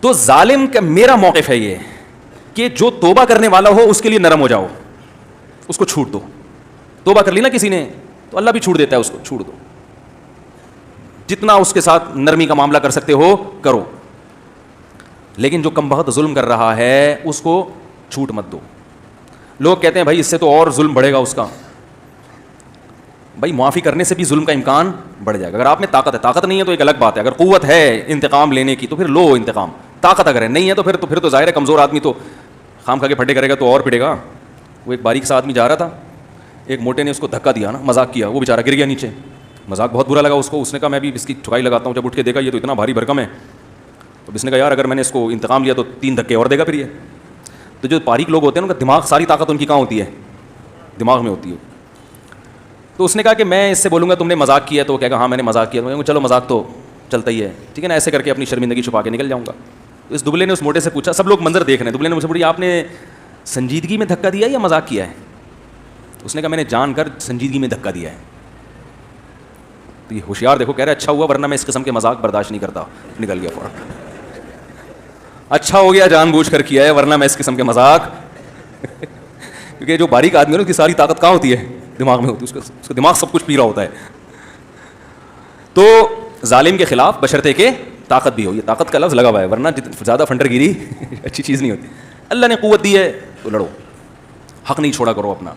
تو ظالم کا میرا موقف ہے یہ کہ جو توبہ کرنے والا ہو اس کے لیے نرم ہو جاؤ, اس کو چھوٹ دو. توبہ کر لی نا کسی نے تو اللہ بھی چھوڑ دیتا ہے, اس کو چھوڑ دو, جتنا اس کے ساتھ نرمی کا معاملہ کر سکتے ہو کرو. لیکن جو کم بخت ظلم کر رہا ہے اس کو چھوٹ مت دو. لوگ کہتے ہیں بھائی اس سے تو اور ظلم بڑھے گا اس کا. بھائی معافی کرنے سے بھی ظلم کا امکان بڑھ جائے گا. اگر آپ میں طاقت ہے, طاقت نہیں ہے تو ایک الگ بات ہے. اگر قوت ہے انتقام لینے کی تو پھر لو انتقام. طاقت اگر ہے نہیں ہے تو پھر تو ظاہر ہے کمزور آدمی تو خام کھا کے پھٹے کرے گا تو اور پڑے گا. وہ ایک باریک سا آدمی جا رہا تھا, ایک موٹے نے اس کو دھکا دیا نا, مذاق کیا, وہ بیچارہ گر گیا نیچے. مذاق بہت برا لگا اس کو. اس نے کہا میں بھی اس کی ٹھکائی لگاتا ہوں. جب اٹھ کے دیکھا یہ تو اتنا بھاری بھرکم ہے, تو اس نے کہا یار اگر میں نے اس کو انتقام لیا تو 3 دھکے اور دے گا پھر یہ. تو جو باریک لوگ ہوتے ہیں ان کا دماغ, ساری طاقت ان کی کہاں ہوتی ہے؟ دماغ میں ہوتی ہے. تو اس نے کہا کہ میں اس سے بولوں گا تم نے مذاق کیا, تو وہ کہے گا ہاں میں نے مذاق کیا. تو چلو مذاق تو چلتا ہی ہے, ٹھیک ہے نا, ایسے کر کے اپنی شرمندگی چھپا کے نکل جاؤں گا. تو اس دبلے نے اس موٹے سے پوچھا, سب لوگ منظر دیکھ رہے ہیں, دبلے نے مجھ سے پوچھا آپ نے سنجیدگی میں دھکا دیا یا مذاق کیا ہے؟ اس نے کہا میں نے جان کر سنجیدگی میں دھکا دیا ہے. تو یہ ہوشیار دیکھو کہہ رہا ہے اچھا ہوا ورنہ میں اس قسم کے مذاق برداشت نہیں کرتا. نکل گیا فوراً. اچھا ہو گیا جان بوجھ کر کیا ہے ورنہ میں اس قسم کے مذاق کیونکہ جو باریک آدمی ہے اس کی ساری طاقت کہاں ہوتی ہے؟ دماغ میں ہوتی ہے. اس کا دماغ سب کچھ پی رہا ہوتا ہے. تو ظالم کے خلاف بشرطے کہ طاقت بھی ہو. یہ طاقت کا لفظ لگا ہوا ہے ورنہ زیادہ فنڈر گیری اچھی چیز نہیں ہوتی. اللہ نے قوت دی ہے تو لڑو, حق نہیں چھوڑا کرو اپنا.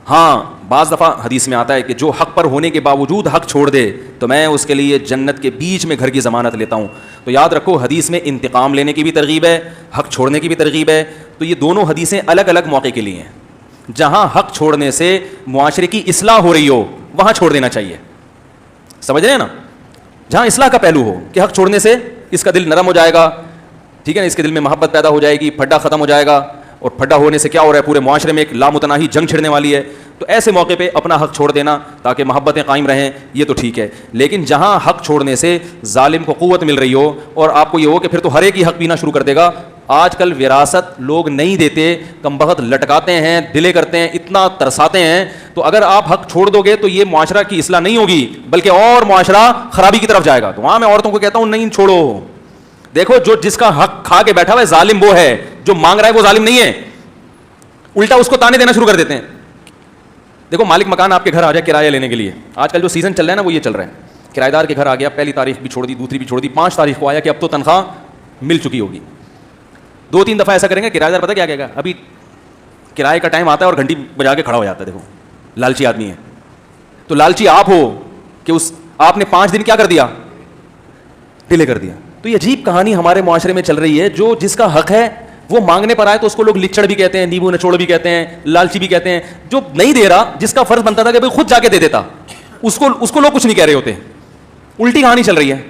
ہاں بعض دفعہ حدیث میں آتا ہے کہ جو حق پر ہونے کے باوجود حق چھوڑ دے تو میں اس کے لیے جنت کے بیچ میں گھر کی ضمانت لیتا ہوں. تو یاد رکھو حدیث میں انتقام لینے کی بھی ترغیب ہے, حق چھوڑنے کی بھی ترغیب ہے. تو یہ دونوں حدیثیں الگ الگ موقع کے لیے ہیں. جہاں حق چھوڑنے سے معاشرے کی اصلاح ہو رہی ہو وہاں چھوڑ دینا چاہیے, سمجھ رہے ہیں نا. جہاں اصلاح کا پہلو ہو کہ حق چھوڑنے سے اس کا دل نرم ہو جائے گا, ٹھیک ہے نا, اس کے دل میں محبت پیدا ہو جائے گی, پھڈا ختم ہو جائے گا. اور پھڈا ہونے سے کیا ہو رہا ہے, پورے معاشرے میں ایک لامتناہی جنگ چھڑنے والی ہے. تو ایسے موقع پہ اپنا حق چھوڑ دینا تاکہ محبتیں قائم رہیں, یہ تو ٹھیک ہے. لیکن جہاں حق چھوڑنے سے ظالم کو قوت مل رہی ہو اور آپ کو یہ ہو کہ پھر تو ہر ایک ہی حق پینا شروع کر دے گا. آج کل وراثت لوگ نہیں دیتے, کم بخت لٹکاتے ہیں, ڈیلے کرتے ہیں, اتنا ترساتے ہیں. تو اگر آپ حق چھوڑ دو گے تو یہ معاشرہ کی اصلاح نہیں ہوگی بلکہ اور معاشرہ خرابی کی طرف جائے گا. تو وہاں میں عورتوں کو کہتا ہوں نہیں چھوڑو. دیکھو جو جس کا حق کھا کے بیٹھا ہوا ہے ظالم وہ ہے, جو مانگ رہا ہے وہ ظالم نہیں ہے. الٹا اس کو تانے دینا شروع کر دیتے ہیں. دیکھو مالک مکان آپ کے گھر آ جائے کرایہ لینے کے لیے, آج کل جو سیزن چل رہا ہے نا وہ یہ چل رہا ہے, کرایہ دار کے گھر آ گیا, پہلی تاریخ بھی چھوڑ دی, دوسری بھی چھوڑ دی, 5 تاریخ کو آیا کہ اب تو تنخواہ مل چکی ہوگی. 2-3 دفعہ ایسا کریں گے, کرایہ دار پتہ کیا کہے گا, ابھی کرایہ کا ٹائم آتا ہے اور گھنٹی بجا کے کھڑا ہو جاتا ہے. دیکھو لالچی آدمی ہے. تو لالچی آپ ہو کہ آپ نے 5 دن کیا کر دیا, ڈیلے کر دیا. تو یہ عجیب کہانی ہمارے معاشرے میں چل رہی ہے. جو جس کا حق ہے وہ مانگنے پر آئے تو اس کو لوگ لچڑ بھی کہتے ہیں, نیبو نچوڑ بھی کہتے ہیں, لالچی بھی کہتے ہیں. جو نہیں دے رہا, جس کا فرض بنتا تھا کہ بھائی خود جا کے دے دیتا, اس کو لوگ کچھ نہیں کہہ رہے ہوتے. الٹی کہانی چل رہی ہے.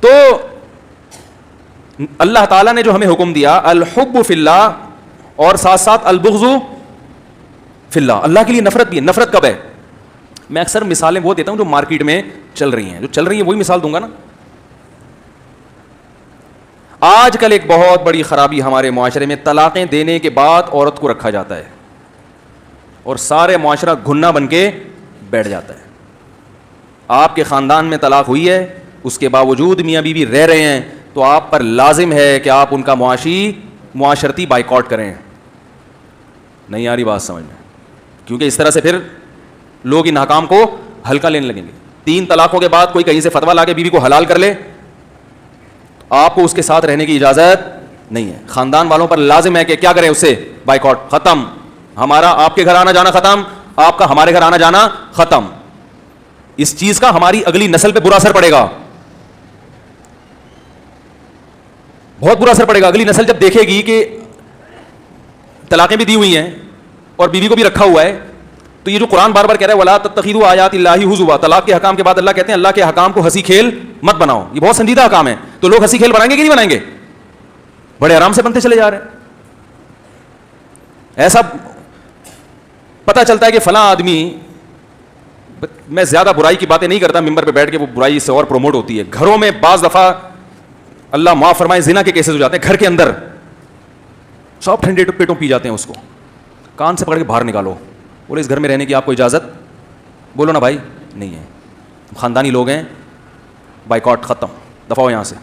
تو اللہ تعالیٰ نے جو ہمیں حکم دیا الحب فی اللہ اور ساتھ ساتھ البغض فی اللہ, اللہ کے لیے نفرت بھی ہے. نفرت کب ہے؟ میں اکثر مثالیں وہ دیتا ہوں جو مارکیٹ میں چل رہی ہیں, جو چل رہی ہیں وہی مثال دوں گا نا. آج کل ایک بہت بڑی خرابی ہمارے معاشرے میں, طلاقیں دینے کے بعد عورت کو رکھا جاتا ہے اور سارے معاشرہ گھنا بن کے بیٹھ جاتا ہے. آپ کے خاندان میں طلاق ہوئی ہے, اس کے باوجود میاں بیوی رہ رہے ہیں, تو آپ پر لازم ہے کہ آپ ان کا معاشرتی بائیکاٹ کریں. نہیں آ رہی بات سمجھ میں؟ کیونکہ اس طرح سے پھر لوگ ان حکام کو ہلکا لینے لگیں گے. 3 طلاقوں کے بعد کوئی کہیں سے فتویٰ لا کے بیوی کو حلال کر لے, آپ کو اس کے ساتھ رہنے کی اجازت نہیں ہے. خاندان والوں پر لازم ہے کہ کیا کریں, اس سے بائیکاٹ ختم. ہمارا آپ کے گھر آنا جانا ختم, آپ کا ہمارے گھر آنا جانا ختم. اس چیز کا ہماری اگلی نسل پہ برا اثر پڑے گا, بہت برا اثر پڑے گا. اگلی نسل جب دیکھے گی کہ طلاقیں بھی دی ہوئی ہیں اور بیوی کو بھی رکھا ہوا ہے, تو یہ جو قرآن بار بار کہہ رہا ہے وَلَا تَتَّخِذُوا آیَاتِ اللَّهِ هُزُوًا, طلاق کے حکام کے بعد اللہ کہتے ہیں اللہ کے حکام کو ہنسی کھیل مت بناؤ. یہ بہت سنجیدہ حکام ہے. تو لوگ ہنسی کھیل بنائیں گے کہ نہیں بنائیں گے؟ بڑے آرام سے بنتے چلے جا رہے ہیں. ایسا پتہ چلتا ہے کہ فلاں آدمی, میں زیادہ برائی کی باتیں نہیں کرتا ممبر پہ بیٹھ کے, وہ برائی سے اور پروموٹ ہوتی ہے. گھروں میں بعض دفعہ اللہ معاف فرمائے زنا کے کیسز ہو جاتے ہیں, گھر کے اندر سب ٹھنڈے پیٹوں پی جاتے ہیں, اس کو کان سے پکڑ کے باہر نکالو, بولے اس گھر میں رہنے کی آپ کو اجازت, بولو نا بھائی نہیں ہے, خاندانی لوگ ہیں, بائیکاٹ ختم, دفعہ ہو یہاں سے.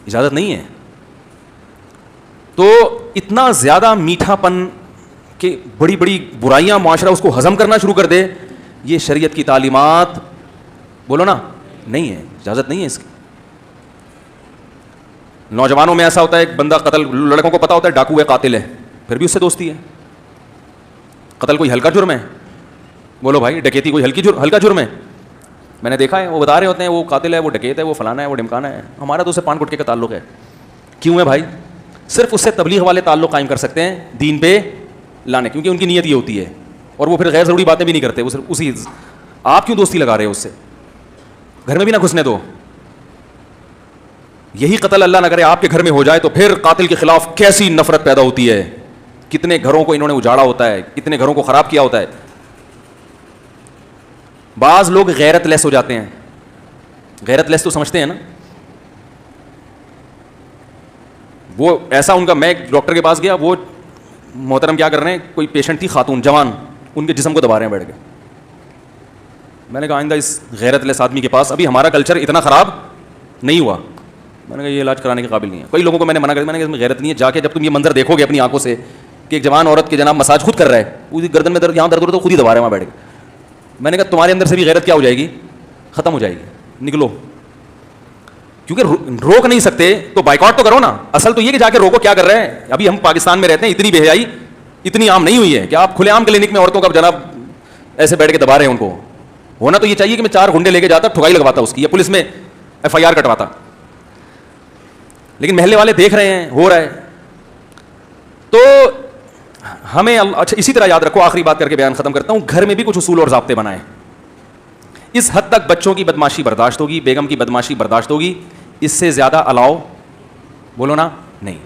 اجازت نہیں ہے. تو اتنا زیادہ میٹھا پن کہ بڑی بڑی برائیاں معاشرہ اس کو ہضم کرنا شروع کر دے, یہ شریعت کی تعلیمات بولو نا نہیں ہے, اجازت نہیں ہے اس کی. نوجوانوں میں ایسا ہوتا ہے ایک بندہ قتل, لڑکوں کو پتا ہوتا ہے ڈاکو ہے قاتل ہے, پھر بھی اس سے دوستی ہے. قتل کوئی ہلکا جرم ہے, بولو بھائی ڈکیتی کوئی ہلکا جرم ہے؟ میں نے دیکھا ہے وہ بتا رہے ہوتے ہیں وہ قاتل ہے, وہ ڈکیت ہے, وہ فلانا ہے, وہ ڈمکانا ہے. ہمارا تو اسے پان گٹکے کا تعلق ہے. کیوں ہے بھائی؟ صرف اس سے تبلیغ والے تعلق قائم کر سکتے ہیں دین پہ لانے, کیونکہ ان کی نیت یہ ہوتی ہے, اور وہ پھر غیر ضروری باتیں بھی نہیں کرتے. وہ صرف اسی, آپ کیوں دوستی لگا رہے ہو اس سے؟ گھر میں بھی نہ گھسنے دو. یہی قتل اللہ نہ کرے آپ کے گھر میں ہو جائے تو پھر قاتل کے خلاف کیسی نفرت پیدا ہوتی ہے. کتنے گھروں کو انہوں نے اجاڑا ہوتا ہے, کتنے گھروں کو خراب کیا ہوتا ہے. بعض لوگ غیرت لیس ہو جاتے ہیں. غیرت لیس تو سمجھتے ہیں نا, وہ ایسا ان کا, میں ایک ڈاکٹر کے پاس گیا, وہ محترم کیا کر رہے ہیں, کوئی پیشنٹ تھی خاتون جوان, ان کے جسم کو دبا رہے ہیں بیٹھ کے. میں نے کہا آئندہ اس غیرت لیس آدمی کے پاس, ابھی ہمارا کلچر اتنا خراب نہیں ہوا, میں نے کہا یہ علاج کرانے کے قابل نہیں ہے. کئی لوگوں کو میں نے منع کر دیا, میں نے کہا اس میں غیرت نہیں ہے. جا کے جب تم یہ منظر دیکھو گے اپنی آنکھوں سے کہ ایک جوان عورت کے جناب مساج خود کر رہا ہے, اس گردن میں درد, یہاں درد ہو رہا ہے تو خود ہی دبا رہے ہیں وہاں بیٹھ کے. میں نے کہا تمہارے اندر سے بھی غیرت کیا ہو جائے گی, ختم ہو جائے گی, نکلو. کیونکہ روک نہیں سکتے تو بائیکاٹ تو کرو نا. اصل تو یہ کہ جا کے روکو کیا کر رہے ہیں. ابھی ہم پاکستان میں رہتے ہیں, اتنی بے حیائی اتنی عام نہیں ہوئی ہے کہ آپ کھلے عام کلینک میں عورتوں کا جناب ایسے بیٹھ کے دبا رہے ہیں. ان کو ہونا تو یہ چاہیے کہ میں 4 گھنٹے لے کے جاتا, ٹھکائی لگواتا اس کی, یا پولیس میں FIR کٹواتا. لیکن محلے والے دیکھ رہے ہیں ہو رہا ہے. تو ہمیں اچھا اسی طرح یاد رکھو, آخری بات کر کے بیان ختم کرتا ہوں, گھر میں بھی کچھ اصول اور ضابطے بنائیں. اس حد تک بچوں کی بدماشی برداشت ہوگی, بیگم کی بدماشی برداشت ہوگی, اس سے زیادہ الاؤ بولو نا نہیں.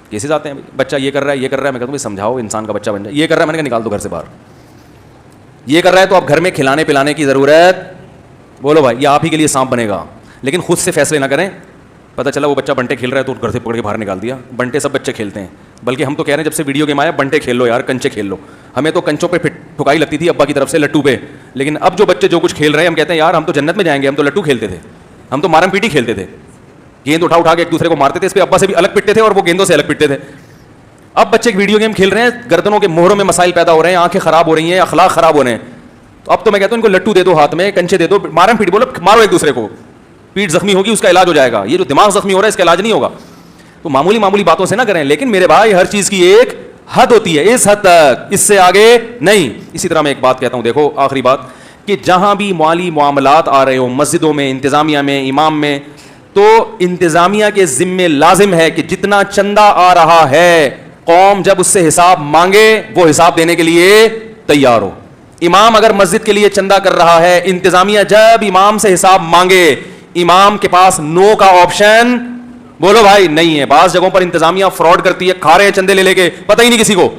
کیسز آتے ہیں, بچہ یہ کر رہا ہے یہ کر رہا ہے, میں کہتا ہوں سمجھاؤ انسان کا بچہ بن جائے. یہ کر رہا ہے, میں نے کہا نکال دو گھر سے باہر. یہ کر رہا ہے تو اب گھر میں کھلانے پلانے کی ضرورت, بولو بھائی یہ آپ ہی کے لیے سانپ بنے گا. لیکن خود سے فیصلے نہ کریں. پتہ چلا وہ بچہ بنٹے کھیل رہا ہے تو گھر سے پکڑ کے باہر نکال دیا. بنٹے سب بچے کھیلتے ہیں, بلکہ ہم تو کہہ رہے ہیں جب سے ویڈیو گیم آیا بنٹے کھیل لو یار, کنچے کھیل لو. ہمیں تو کنچوں پہ ٹھکائی لگتی تھی ابا کی طرف سے, لٹو پہ. لیکن اب جو بچے جو کچھ کھیل رہے ہیں ہم کہتے ہیں یار ہم تو جنت میں جائیں گے, ہم تو لٹو کھیلتے تھے, ہم تو مارم پیٹی کھیلتے تھے, گیند اٹھا کے ایک دوسرے کو مارتے تھے, اس پہ ابا سے بھی الگ پٹتے تھے اور وہ گیندوں سے الگ پٹتے تھے. اب بچے ویڈیو گیم کھیل رہے ہیں, گردنوں کے موہروں میں مسائل پیدا ہو رہے ہیں, آنکھیں خراب ہو رہی ہیں, اخلاق خراب ہو رہے ہیں. تو اب تو میں کہتا ہوں ان کو لٹو دے دو ہاتھ میں, کنچے دے دو, مارم پیٹ بولو, مارو ایک دوسرے کو, پیٹ زخمی ہوگی اس کا علاج ہو جائے گا. یہ جو دماغ زخمی ہو رہا ہے اس کا علاج نہیں ہوگا. تو معمولی باتوں سے نہ کریں. لیکن میرے بھائی ہر چیز کی ایک حد ہوتی ہے, اس حد تک, اس سے آگے نہیں. اسی طرح میں ایک بات کہتا ہوں, دیکھو آخری بات, کہ جہاں بھی مالی معاملات آ رہے ہوں, مسجدوں میں, انتظامیہ میں, امام میں, تو انتظامیہ کے ذمے لازم ہے کہ جتنا چندہ آ رہا ہے قوم جب اس سے حساب مانگے وہ حساب دینے کے لیے تیار ہو. امام اگر مسجد کے لیے چندہ کر رہا ہے, انتظامیہ جب امام سے حساب مانگے, امام کے پاس نو کا آپشن بولو بھائی نہیں ہے. بعض جگہوں پر انتظامیہ فراڈ کرتی ہے, کھا رہے ہیں چندے لے کے, پتہ ہی نہیں کسی کو.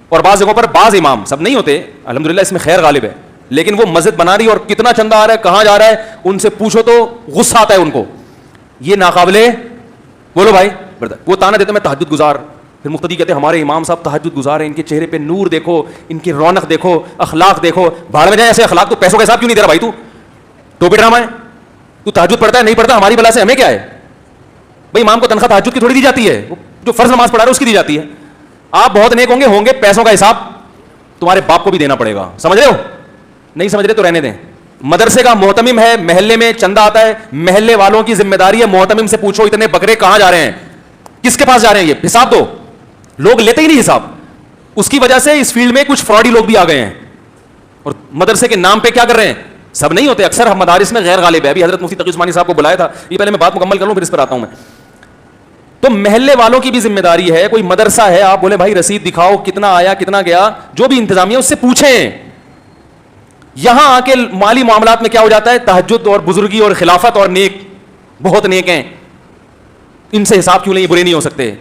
اور بعض جگہوں پر بعض امام, سب نہیں ہوتے الحمدللہ, اس میں خیر غالب ہے, لیکن وہ مسجد بنا رہی اور کتنا چندہ آ رہا ہے, کہاں جا رہا ہے, ان سے پوچھو تو غصہ آتا ہے ان کو. یہ ناقابل بولو بھائی وہ تانا دیتے میں تہجد گزار. پھر مقتدی کہتے ہیں ہمارے امام صاحب تہجد گزار ہیں, ان کے چہرے پہ نور دیکھو, ان کی رونق دیکھو, اخلاق دیکھو. بھاڑ میں جائیں ایسے اخلاق, تو پیسوں کا حساب کیوں نہیں دے رہا بھائی, تو ٹوپی ڈرامہ ہے, تو تہجد پڑھتا ہے نہیں پڑھتا, ہماری بلا سے ہمیں کیا ہے بھائی. امام کو تنخواہ تہجد کی تھوڑی دی جاتی ہے, جو فرض نماز پڑھا رہا ہے اس کی دی جاتی ہے. آپ بہت نیک ہوں گے, پیسوں کا حساب تمہارے باپ کو بھی دینا پڑے گا. سمجھ رہے ہو؟ نہیں سمجھ رہے تو رہنے دیں. مدرسے کا محتمم ہے, محلے میں چندہ آتا ہے, محلے والوں کی ذمہ داری ہے, محتمم سے پوچھو اتنے بکرے کہاں جا رہے ہیں, کس کے پاس جا رہے ہیں, یہ حساب دو. لوگ لیتے ہی نہیں حساب. اس کی وجہ سے اس فیلڈ میں کچھ فراڈی لوگ بھی آ گئے ہیں, اور مدرسے کے نام پہ کیا کر رہے ہیں, سب نہیں ہوتے, اکثر مدارس میں غیر غالب ہے. ابھی حضرت مفتی تقی عثمانی صاحب کو بلایا تھا, یہ پہلے میں بات مکمل کر لوں پھر اس پر آتا ہوں میں. تو محلے والوں کی بھی ذمہ داری ہے. کوئی مدرسہ ہے, آپ بولے بھائی رسید دکھاؤ کتنا آیا کتنا گیا, جو بھی انتظامیہ اس سے پوچھیں. یہاں آ کے مالی معاملات میں کیا ہو جاتا ہے, تہجد اور بزرگی اور خلافت اور نیک, بہت نیک ہیں, ان سے حساب کیوں نہیں, برے نہیں ہو سکتے.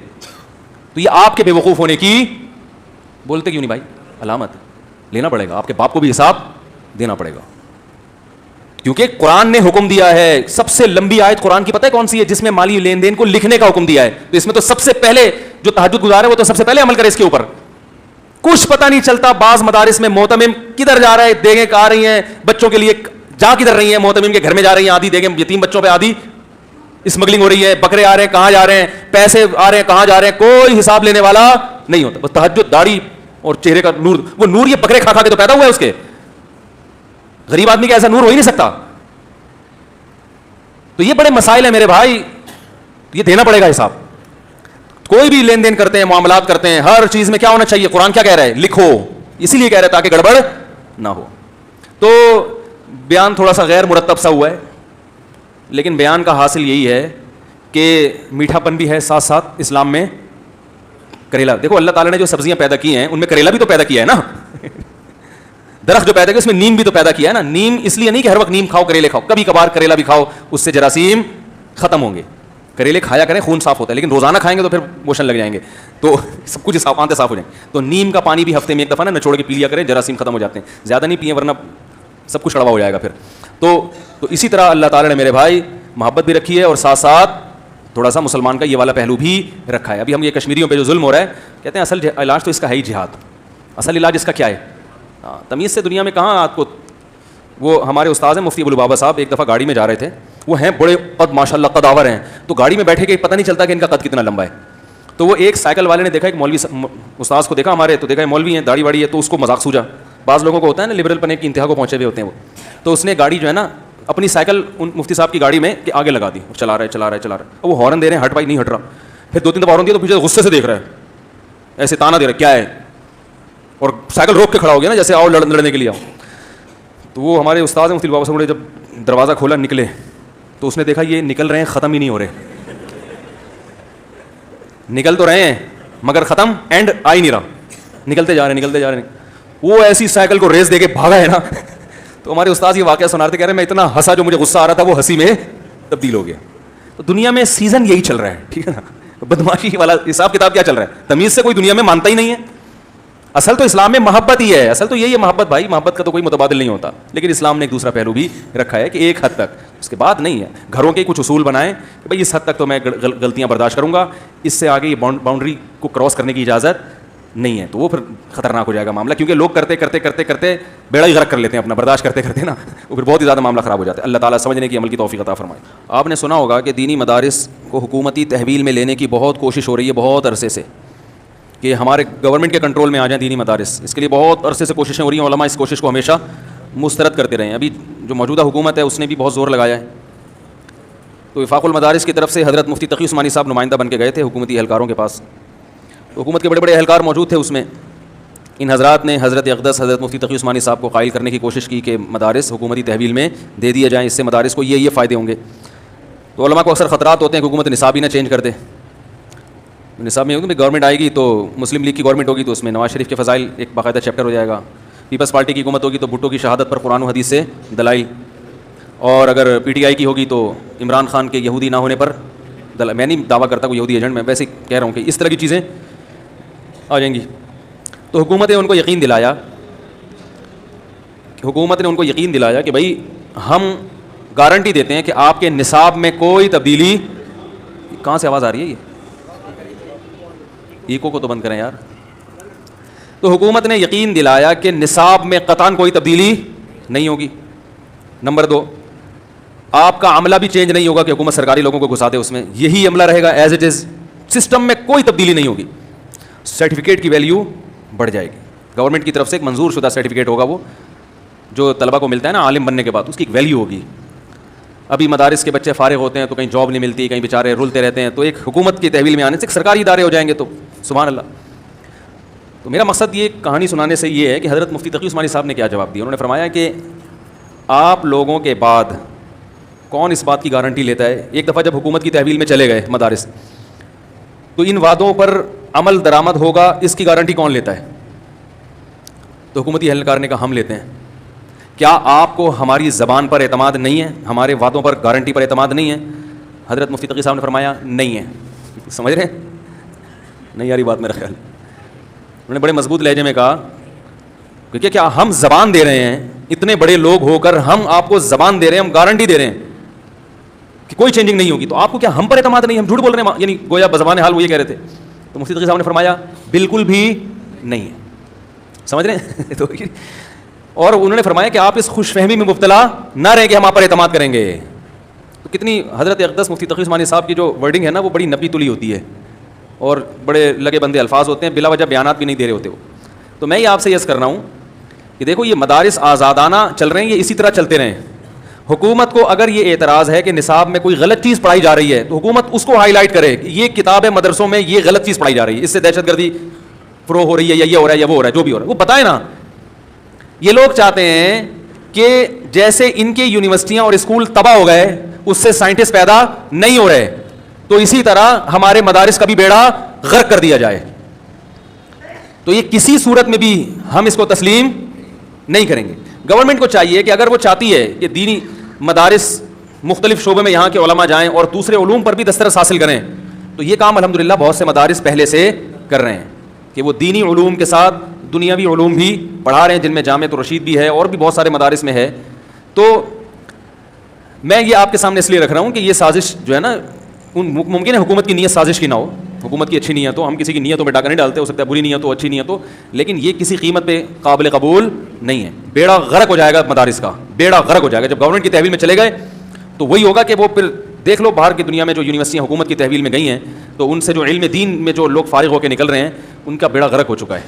تو یہ آپ کے بے وقوف ہونے کی, بولتے کیوں نہیں بھائی, علامت لینا پڑے گا. آپ کے باپ کو بھی حساب دینا پڑے گا, کیونکہ قرآن نے حکم دیا ہے. سب سے لمبی آیت قرآن کی پتہ ہے کون سی ہے, جس میں مالی لین دین کو لکھنے کا حکم دیا ہے. تو اس میں تو سب سے پہلے جو تہجد گزار ہے وہ تو سب سے پہلے عمل کرے اس کے اوپر. کچھ پتہ نہیں چلتا بعض مدارس میں محتمم کدھر جا رہا ہے, دیگیں آ رہی ہیں بچوں کے لیے, جا کدھر رہی ہیں, محتمم کے گھر میں جا رہی ہیں, آدھی دیگیں یتیم بچوں پہ, آدھی اسمگلنگ ہو رہی ہے, بکرے آ رہے ہیں کہاں جا رہے ہیں, پیسے آ رہے ہیں کہاں جا رہے ہیں, کوئی حساب لینے والا نہیں ہوتا. بس تہجد, داڑھی اور چہرے کا نور, وہ نور یہ بکرے کھا کھا کے تو پیدا ہوا ہے اس کے. غریب آدمی کا ایسا نور ہو ہی نہیں سکتا. تو یہ بڑے مسائل ہیں میرے بھائی, یہ دینا پڑے گا حساب. کوئی بھی لین دین کرتے ہیں, معاملات کرتے ہیں, ہر چیز میں کیا ہونا چاہیے؟ قرآن کیا کہہ رہا ہے؟ لکھو. اسی لیے کہہ رہا ہے تاکہ گڑبڑ نہ ہو. تو بیان تھوڑا سا غیر مرتب سا ہوا ہے, لیکن بیان کا حاصل یہی ہے کہ میٹھا پن بھی ہے, ساتھ ساتھ اسلام میں کریلا. دیکھو اللہ تعالیٰ نے جو سبزیاں پیدا کی ہیں ان میں کریلا بھی تو پیدا کیا ہے نا. درخت جو پیدا کیا اس میں نیم بھی تو پیدا کیا ہے نا. نیم اس لیے نہیں کہ ہر وقت نیم کھاؤ, کریلے کھاؤ, کبھی کبھار کریلا بھی کھاؤ, اس سے جراثیم ختم ہوں گے. کریلے کھایا کریں, خون صاف ہوتا ہے, لیکن روزانہ کھائیں گے تو پھر موشن لگ جائیں گے, تو سب کچھ آنتیں صاف ہو جائیں. تو نیم کا پانی بھی ہفتے میں ایک دفعہ نا نچوڑ کے پی لیا کریں, جراثیم ختم ہو جاتے ہیں. زیادہ نہیں پئیں ورنہ سب کچھ کڑوا ہو جائے گا پھر. تو اسی طرح اللہ تعالیٰ نے میرے بھائی محبت بھی رکھی ہے, اور ساتھ ساتھ تھوڑا سا مسلمان کا یہ والا پہلو بھی رکھا ہے. ابھی ہم یہ کشمیریوں پہ جو ظلم ہو رہا ہے, کہتے ہیں اصل علاج تو اس کا ہے ہی جہاد. اصل علاج اس کا کیا ہے؟ تمیز سے دنیا میں کہاں آپ کو. وہ ہمارے استاد ہیں مفتی ابو لبابہ صاحب, ایک دفعہ گاڑی میں جا رہے تھے, وہ ہیں بڑے قد ماشاء اللہ قداور ہیں, تو گاڑی میں بیٹھے کے پتہ نہیں چلتا کہ ان کا قد کتنا لمبا ہے. تو وہ ایک سائیکل والے نے دیکھا, ایک مولوی استاذ کو دیکھا ہمارے, تو دیکھا مولوی ہیں, داڑھی واڑی ہے, تو اس کو مذاق سوجا. بعض لوگوں کو ہوتا ہے نا لبرل پنے کی انتہا کو پہنچے ہوئے ہوتے ہیں وہ. تو اس نے گاڑی جو ہے نا اپنی سائیکل ان مفتی صاحب کی گاڑی میں کہ آگے لگا دی, چلا رہا ہے. وہ ہارن دے رہے ہیں, ہٹ بھائی, نہیں ہٹ رہا. پھر 2-3 دفعہ ہارن دیا تو پیچھے غصے سے دیکھ رہا ہے, ایسے تانا دے رہا ہے کیا ہے, اور سائیکل روک کے کھڑا ہو گیا نا جیسے آؤ لڑنے کے لیے آؤ. تو وہ ہمارے استاد مفتی بابا صاحب نے جب دروازہ کھولا نکلے, تو اس نے دیکھا یہ نکل رہے ہیں, ختم ہی نہیں ہو رہے. نکل تو رہے ہیں مگر ختم اینڈ آ ہی نہیں رہا, نکلتے جا رہے ہیں. وہ ایسی سائیکل کو ریس دے کے بھاگا ہے نا. تو ہمارے استاد یہ واقعہ سنا رہے تھے, کہہ رہے میں اتنا ہنسا, جو مجھے غصہ آ رہا تھا وہ ہنسی میں تبدیل ہو گیا. تو دنیا میں سیزن یہی چل رہا ہے, ٹھیک ہے نا. بدماشی والا حساب کتاب کیا چل رہا ہے؟ تمیز سے کوئی دنیا میں مانتا ہی نہیں ہے. اصل تو اسلام میں محبت ہی ہے, اصل تو یہی ہے محبت بھائی, محبت کا تو کوئی متبادل نہیں ہوتا. لیکن اسلام نے ایک دوسرا پہلو بھی رکھا ہے کہ ایک حد تک, اس کے بعد نہیں ہے. گھروں کے کچھ اصول بنائیں کہ بھائی اس حد تک تو میں غلطیاں برداشت کروں گا, اس سے آگے یہ باؤنڈری کو کراس کرنے کی اجازت نہیں ہے. تو وہ پھر خطرناک ہو جائے گا معاملہ, کیونکہ لوگ کرتے بیڑا ہی غرق کر لیتے ہیں اپنا, برداشت کرتے نا, وہ پھر بہت ہی زیادہ معاملہ خراب ہو جاتا ہے. اللہ تعالیٰ سمجھنے کی عمل کی توفیق عطا فرمائے. آپ نے سنا ہوگا کہ دینی مدارس کو حکومتی تحویل میں لینے کی بہت کوشش ہو رہی ہے بہت عرصے سے, کہ ہمارے گورنمنٹ کے کنٹرول میں آ جائیں دینی مدارس. اس کے لیے بہت عرصے سے کوششیں ہو رہی ہیں, علماء اس کوشش کو ہمیشہ مسترد کرتے رہے ہیں. ابھی جو موجودہ حکومت ہے اس نے بھی بہت زور لگایا ہے. تو وفاق المدارس کی طرف سے حضرت مفتی تقی عثمانی صاحب نمائندہ بن کے گئے تھے حکومتی اہلکاروں کے پاس. حکومت کے بڑے بڑے اہلکار موجود تھے اس میں. ان حضرات نے حضرت اقدس حضرت مفتی تقی عثمانی صاحب کو قائل کرنے کی کوشش کی کہ مدارس حکومتی تحویل میں دے دیے جائیں, اس سے مدارس کو یہ فائدے ہوں گے. تو علماء کو اکثر خطرات ہوتے ہیں کہ حکومت نصاب ہی نہ چینج کر دے. نصاب میں ہوگی گورنمنٹ آئے گی تو مسلم لیگ کی گورنمنٹ ہوگی تو اس میں نواز شریف کے فضائل ایک باقاعدہ چیپٹر ہو جائے گا. پیپلز پارٹی کی حکومت ہوگی تو بھٹو کی شہادت پر قرآن و حدیث سے دلائل, اور اگر پی ٹی آئی کی ہوگی تو عمران خان کے یہودی نہ ہونے پر دلائل. میں نہیں دعویٰ کرتا کوئی یہودی ایجنٹ, میں ویسے کہہ رہا ہوں کہ اس طرح کی چیزیں آ جائیں گی. تو حکومت نے ان کو یقین دلایا کہ بھائی ہم گارنٹی دیتے ہیں کہ آپ کے نصاب میں کوئی تبدیلی. کہاں سے آواز آ رہی ہے؟ یہ ایکو کو تو بند کریں یار. تو حکومت نے یقین دلایا کہ نصاب میں قطعاً کوئی تبدیلی نہیں ہوگی. نمبر 2, آپ کا عملہ بھی چینج نہیں ہوگا کہ حکومت سرکاری لوگوں کو گھسا دے, اس میں یہی عملہ رہے گا ایز اٹ از. سسٹم میں کوئی تبدیلی نہیں ہوگی. سرٹیفکیٹ کی ویلیو بڑھ جائے گی. گورنمنٹ کی طرف سے ایک منظور شدہ سرٹیفکیٹ ہوگا, وہ جو طلبہ کو ملتا ہے نا عالم بننے کے بعد, اس کی ایک ویلیو ہوگی. ابھی مدارس کے بچے فارغ ہوتے ہیں تو کہیں جاب نہیں ملتی, کہیں بیچارے رولتے رہتے ہیں. تو ایک حکومت کی تحویل میں آنے سے ایک سرکاری ادارے ہو جائیں گے, تو سبحان اللہ. تو میرا مقصد یہ کہانی سنانے سے یہ ہے کہ حضرت مفتی تقی عثمانی صاحب نے کیا جواب دیا. انہوں نے فرمایا کہ آپ لوگوں کے بعد کون اس بات کی گارنٹی لیتا ہے, ایک دفعہ جب حکومت کی تحویل میں چلے گئے مدارس, تو ان وعدوں پر عمل درآمد ہوگا, اس کی گارنٹی کون لیتا ہے؟ تو حکومتی اہلکار نے کہا ہم لیتے ہیں. کیا آپ کو ہماری زبان پر اعتماد نہیں ہے, ہمارے وعدوں پر گارنٹی پر اعتماد نہیں ہے؟ حضرت مفتی تقی صاحب نے فرمایا نہیں ہے. سمجھ رہے ہیں؟ نہیں یاری بات میرا خیال. انہوں نے بڑے مضبوط لہجے میں کہا کیونکہ کیا ہم زبان دے رہے ہیں, اتنے بڑے لوگ ہو کر ہم آپ کو زبان دے رہے ہیں, ہم گارنٹی دے رہے ہیں کہ کوئی چینجنگ نہیں ہوگی, تو آپ کو کیا ہم پر اعتماد نہیں ہے؟ ہم جھوٹ بول رہے ہیں, یعنی گویا بزبان حال وہ یہ کہہ رہے تھے. تو مفتی تقی صاحب نے فرمایا بالکل بھی نہیں ہے. سمجھ رہے ہیں؟ تو اور انہوں نے فرمایا کہ آپ اس خوش فہمی میں مبتلا نہ رہیں کہ ہم آپ پر اعتماد کریں گے. تو کتنی حضرت اقدس مفتی تقی عثمانی صاحب کی جو ورڈنگ ہے نا وہ بڑی نبی تلی ہوتی ہے اور بڑے لگے بندے الفاظ ہوتے ہیں, بلا وجہ بیانات بھی نہیں دے رہے ہوتے وہ. تو میں یہ آپ سے عرض کر رہا ہوں کہ دیکھو یہ مدارس آزادانہ چل رہے ہیں, یہ اسی طرح چلتے رہیں. حکومت کو اگر یہ اعتراض ہے کہ نصاب میں کوئی غلط چیز پڑھائی جا رہی ہے تو حکومت اس کو ہائی لائٹ کرے کہ یہ کتاب ہے مدرسوں میں یہ غلط چیز پڑھائی جا رہی ہے, اس سے دہشت گردی فروغ ہو رہی ہے, یا یہ ہو رہا ہے یا وہ ہو رہا ہے, جو بھی ہو رہا ہے وہ بتائیں نا. یہ لوگ چاہتے ہیں کہ جیسے ان کے یونیورسٹیاں اور اسکول تباہ ہو گئے, اس سے سائنٹسٹ پیدا نہیں ہو رہے, تو اسی طرح ہمارے مدارس کا بھی بیڑا غرق کر دیا جائے. تو یہ کسی صورت میں بھی ہم اس کو تسلیم نہیں کریں گے. گورنمنٹ کو چاہیے کہ اگر وہ چاہتی ہے کہ دینی مدارس مختلف شعبے میں یہاں کے علماء جائیں اور دوسرے علوم پر بھی دسترس حاصل کریں, تو یہ کام الحمدللہ بہت سے مدارس پہلے سے کر رہے ہیں کہ وہ دینی علوم کے ساتھ دنیاوی علوم بھی پڑھا رہے ہیں, جن میں جامعۃ الرشید بھی ہے اور بھی بہت سارے مدارس میں ہے. تو میں یہ آپ کے سامنے اس لیے رکھ رہا ہوں کہ یہ سازش جو ہے نا, ممکن ہے حکومت کی نیت سازش کی نہ ہو, حکومت کی اچھی نیت ہو, ہم کسی کی نیتوں میں ڈاکہ نہیں ڈالتے, ہو سکتا ہے بری نیت ہو اچھی نیت ہو, لیکن یہ کسی قیمت پہ قابل قبول نہیں ہے. بیڑا غرق ہو جائے گا مدارس کا, بیڑا غرق ہو جائے گا. جب گورنمنٹ کی تحویل میں چلے گئے تو وہی ہوگا کہ وہ پھر دیکھ لو باہر کی دنیا میں جو یونیورسٹیاں حکومت کی تحویل میں گئی ہیں تو ان سے جو علم دین میں جو لوگ فارغ ہو کے نکل رہے ہیں ان کا بیڑا غرق ہو چکا ہے.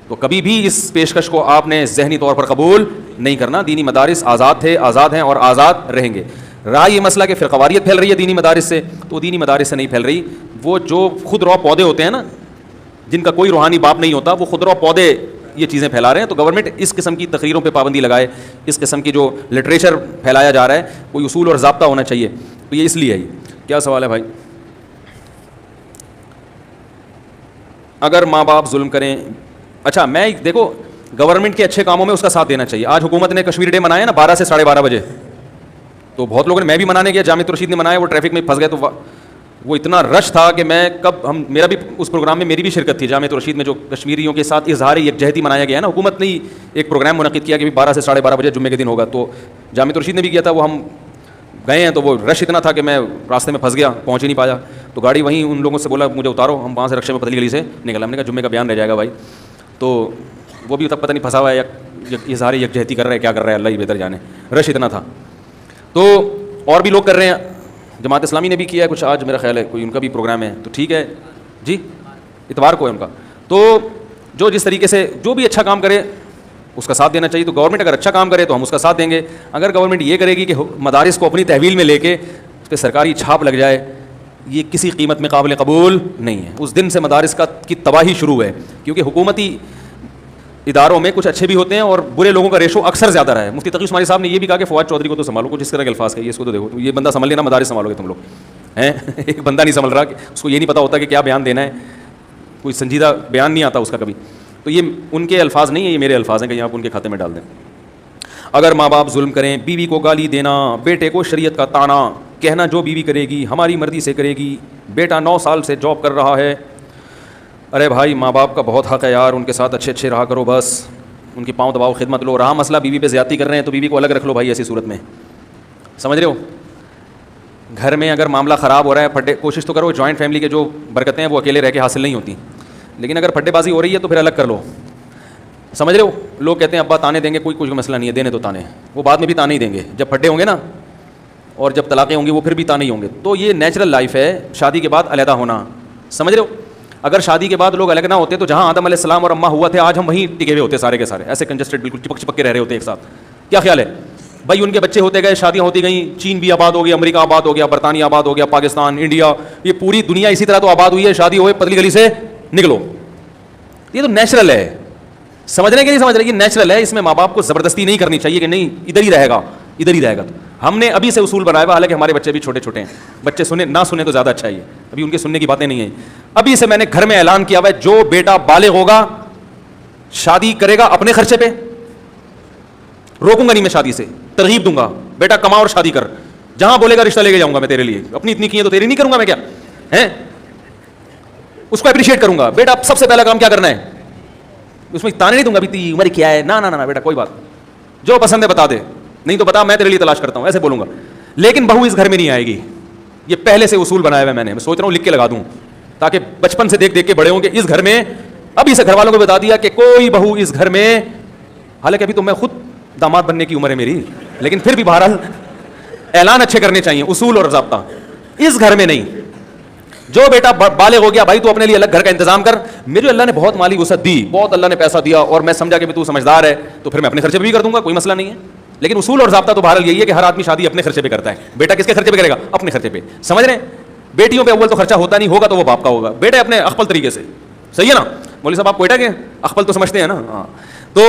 تو کبھی بھی اس پیشکش کو آپ نے ذہنی طور پر قبول نہیں کرنا. دینی مدارس آزاد تھے, آزاد ہیں اور آزاد رہیں گے. رہا یہ مسئلہ کہ فرقواریت پھیل رہی ہے دینی مدارس سے, تو دینی مدارس سے نہیں پھیل رہی. وہ جو خود رو پودے ہوتے ہیں نا, جن کا کوئی روحانی باپ نہیں ہوتا, وہ خود رو پودے یہ چیزیں پھیلا رہے ہیں. تو گورنمنٹ اس قسم کی تقریروں پہ پابندی لگائے, اس قسم کی جو لٹریچر پھیلایا جا رہا ہے کوئی اصول اور ضابطہ ہونا چاہیے. تو یہ اس لیے ہے. کیا سوال ہے بھائی؟ اگر ماں باپ ظلم کریں, اچھا میں دیکھو گورنمنٹ کے اچھے کاموں میں اس کا ساتھ دینا چاہیے. آج حکومت نے کشمیر ڈے منایا نا 12 سے 12:30 بجے, تو بہت لوگوں نے, میں بھی منانے گیا, جامعۃ الرشید نے منایا, وہ ٹریفک میں پھنس گئے. تو وہ اتنا رش تھا کہ میں میرا بھی اس پروگرام میں میری بھی شرکت تھی. جامعۃ الرشید میں جو کشمیریوں کے ساتھ اظہار یکجہتی منایا گیا ہے نا, حکومت نے ایک پروگرام منعقد کیا کہ 12 سے 12:30 بجے جمعے کے دن ہوگا, تو جامعۃ الرشید نے بھی کیا تھا. وہ ہم گئے ہیں تو وہ رش اتنا تھا کہ میں راستے میں پھنس گیا, پہنچ ہی نہیں پایا. تو گاڑی وہیں ان لوگوں سے بولا مجھے اتارو, ہم وہاں سے رکشے میں پتلی گلی سے نکلا. ہم نے کہا جمعے کا بیان رہ جائے گا بھائی. تو وہ بھی تب پتہ نہیں پھنسا ہوا ہے یا اظہار یکجہتی کر رہا ہے, کیا کر رہا ہے, اللہ ہی بہتر جانے. رش اتنا تھا. تو اور بھی لوگ کر رہے ہیں, جماعت اسلامی نے بھی کیا ہے کچھ, آج میرا خیال ہے کوئی ان کا بھی پروگرام ہے, تو ٹھیک ہے جی, اتوار کو ہے ان کا. تو جو جس طریقے سے جو بھی اچھا کام کرے اس کا ساتھ دینا چاہیے. تو گورنمنٹ اگر اچھا کام کرے تو ہم اس کا ساتھ دیں گے. اگر گورنمنٹ یہ کرے گی کہ مدارس کو اپنی تحویل میں لے کے اس پہ سرکاری چھاپ لگ جائے, یہ کسی قیمت میں قابل قبول نہیں ہے. اس دن سے مدارس کی تباہی شروع ہے, کیونکہ حکومتی اداروں میں کچھ اچھے بھی ہوتے ہیں اور برے لوگوں کا ریشو اکثر زیادہ رہا ہے. مفتی تقی عثمانی صاحب نے یہ بھی کہا کہ فواد چودھری کو تو سنبھالو, کچھ اس طرح کے الفاظ کہیے, اس کو تو دیکھو, یہ بندہ سنبھل لینا, مدارس سنبھالو گے تم لوگ ہیں. ایک بندہ نہیں سنبھل رہا, اس کو یہ نہیں پتا ہوتا کہ کیا بیان دینا ہے, کوئی سنجیدہ بیان نہیں آتا اس کا کبھی. تو یہ ان کے الفاظ نہیں ہیں, یہ میرے الفاظ ہیں, کہیں آپ ان کے کھاتے میں ڈال دیں. اگر ماں باپ ظلم کریں, بیوی کو گالی دینا, بیٹے کو شریعت کا طعنہ, کہنا جو بیوی کرے گی ہماری مرضی سے کرے گی, بیٹا 9 سال سے جاب کر رہا ہے. ارے بھائی ماں باپ کا بہت حق ہے یار, ان کے ساتھ اچھے رہا کرو, بس ان کی پاؤں دباؤ, خدمت لو. رہا مسئلہ بیوی پہ زیادتی کر رہے ہیں تو بیوی کو الگ رکھ لو بھائی. ایسی صورت میں سمجھ رہے ہو, گھر میں اگر معاملہ خراب ہو رہا ہے, پھڈے, کوشش تو کرو جوائنٹ فیملی کے جو برکتیں ہیں وہ اکیلے رہ کے حاصل نہیں ہوتی, لیکن اگر پھڈے بازی ہو رہی ہے تو پھر الگ کر لو. سمجھ رہے ہو, لوگ کہتے ہیں ابا تانے دیں گے, کوئی مسئلہ نہیں ہے, دینے تو تانے, وہ بعد میں بھی تانے ہی دیں گے. جب پھڈے ہوں گے نا اور جب طلاقیں ہوں گی وہ پھر بھی تانے ہی ہوں گے. تو یہ نیچرل لائف ہے, شادی کے بعد علیحدہ ہونا. سمجھ رہے ہو, اگر شادی کے بعد لوگ الگ نہ ہوتے تو جہاں آدم علیہ السلام اور اماں ہوا تھے آج ہم وہیں ٹکے ہوئے ہوتے سارے کے سارے, ایسے کنجسٹڈ بالکل چپک کے رہ رہے ہوتے ایک ساتھ. کیا خیال ہے بھائی؟ ان کے بچے ہوتے گئے, شادیاں ہوتی گئیں, چین بھی آباد ہو گیا, امریکہ آباد ہو گیا, برطانیہ آباد ہو گیا, پاکستان, انڈیا, یہ پوری دنیا اسی طرح تو آباد ہوئی ہے. شادی ہوئے پتلی گلی سے نکلو, یہ تو نیچرل ہے. سمجھ رہے کہ نہیں سمجھ رہے؟ یہ نیچرل ہے, اس میں ماں باپ کو زبردستی نہیں کرنی چاہیے کہ نہیں ادھر ہی رہے گا, ادھر ہی رہے گا. ہم نے ابھی سے اصول بنایا ہوا, حالانکہ ہمارے بچے بھی چھوٹے ہیں, بچے سنیں نہ سنیں تو زیادہ اچھا ہی ہے, ابھی ان کے سننے کی باتیں نہیں ہیں. ابھی سے میں نے گھر میں اعلان کیا ہوا ہے, جو بیٹا بالغ ہوگا شادی کرے گا اپنے خرچے پہ, روکوں گا نہیں میں شادی سے, ترغیب دوں گا, بیٹا کما اور شادی کر, جہاں بولے گا رشتہ لے کے جاؤں گا میں تیرے لیے, اپنی اتنی کی ہے تو تیری نہیں کروں گا میں, کیا ہے اس کو اپریشیٹ کروں گا. بیٹا سب سے پہلا کام کیا کرنا ہے, اس میں تانے نہیں دوں گا ابھی عمر کیا ہے, نہ بیٹا کوئی بات, جو پسند ہے بتا دے, نہیں تو بتا میں تیرے لیے تلاش کرتا ہوں, ایسے بولوں گا. لیکن بہو اس گھر میں نہیں آئے گی, یہ پہلے سے اصول بنایا ہوا ہے میں سوچ رہا ہوں لکھ کے لگا دوں, تاکہ بچپن سے دیکھ کے بڑے ہوں کہ اس گھر میں, ابھی سے گھر والوں کو بتا دیا کہ کوئی بہو اس گھر میں, حالانکہ ابھی تو میں خود داماد بننے کی عمر ہے میری, لیکن پھر بھی بہرحال اعلان اچھے کرنے چاہیے, اصول اور ضابطہ. اس گھر میں نہیں. جو بیٹا بالغ ہو گیا بھائی تو اپنے لیے الگ گھر کا انتظام کر. مجھے اللہ نے بہت مالی وسعت دی, بہت اللہ نے پیسہ دیا, اور میں سمجھا کہ تو سمجھدار ہے, تو پھر میں اپنے خرچے پہ بھی کر دوں گا, کوئی مسئلہ نہیں ہے. لیکن اصول اور ضابطہ تو بہرحال یہی ہے کہ ہر آدمی شادی اپنے خرچے پہ کرتا ہے. بیٹا کس کے خرچے پہ کرے گا؟ اپنے خرچے پہ. سمجھ رہے ہیں؟ بیٹیوں پہ اول تو خرچہ ہوتا نہیں, ہوگا تو وہ باپ کا ہوگا. بیٹے اپنے اخپل طریقے سے. صحیح ہے نا مولوی صاحب؟ آپ کوئٹہ کے اخپل تو سمجھتے ہیں نا. ہاں تو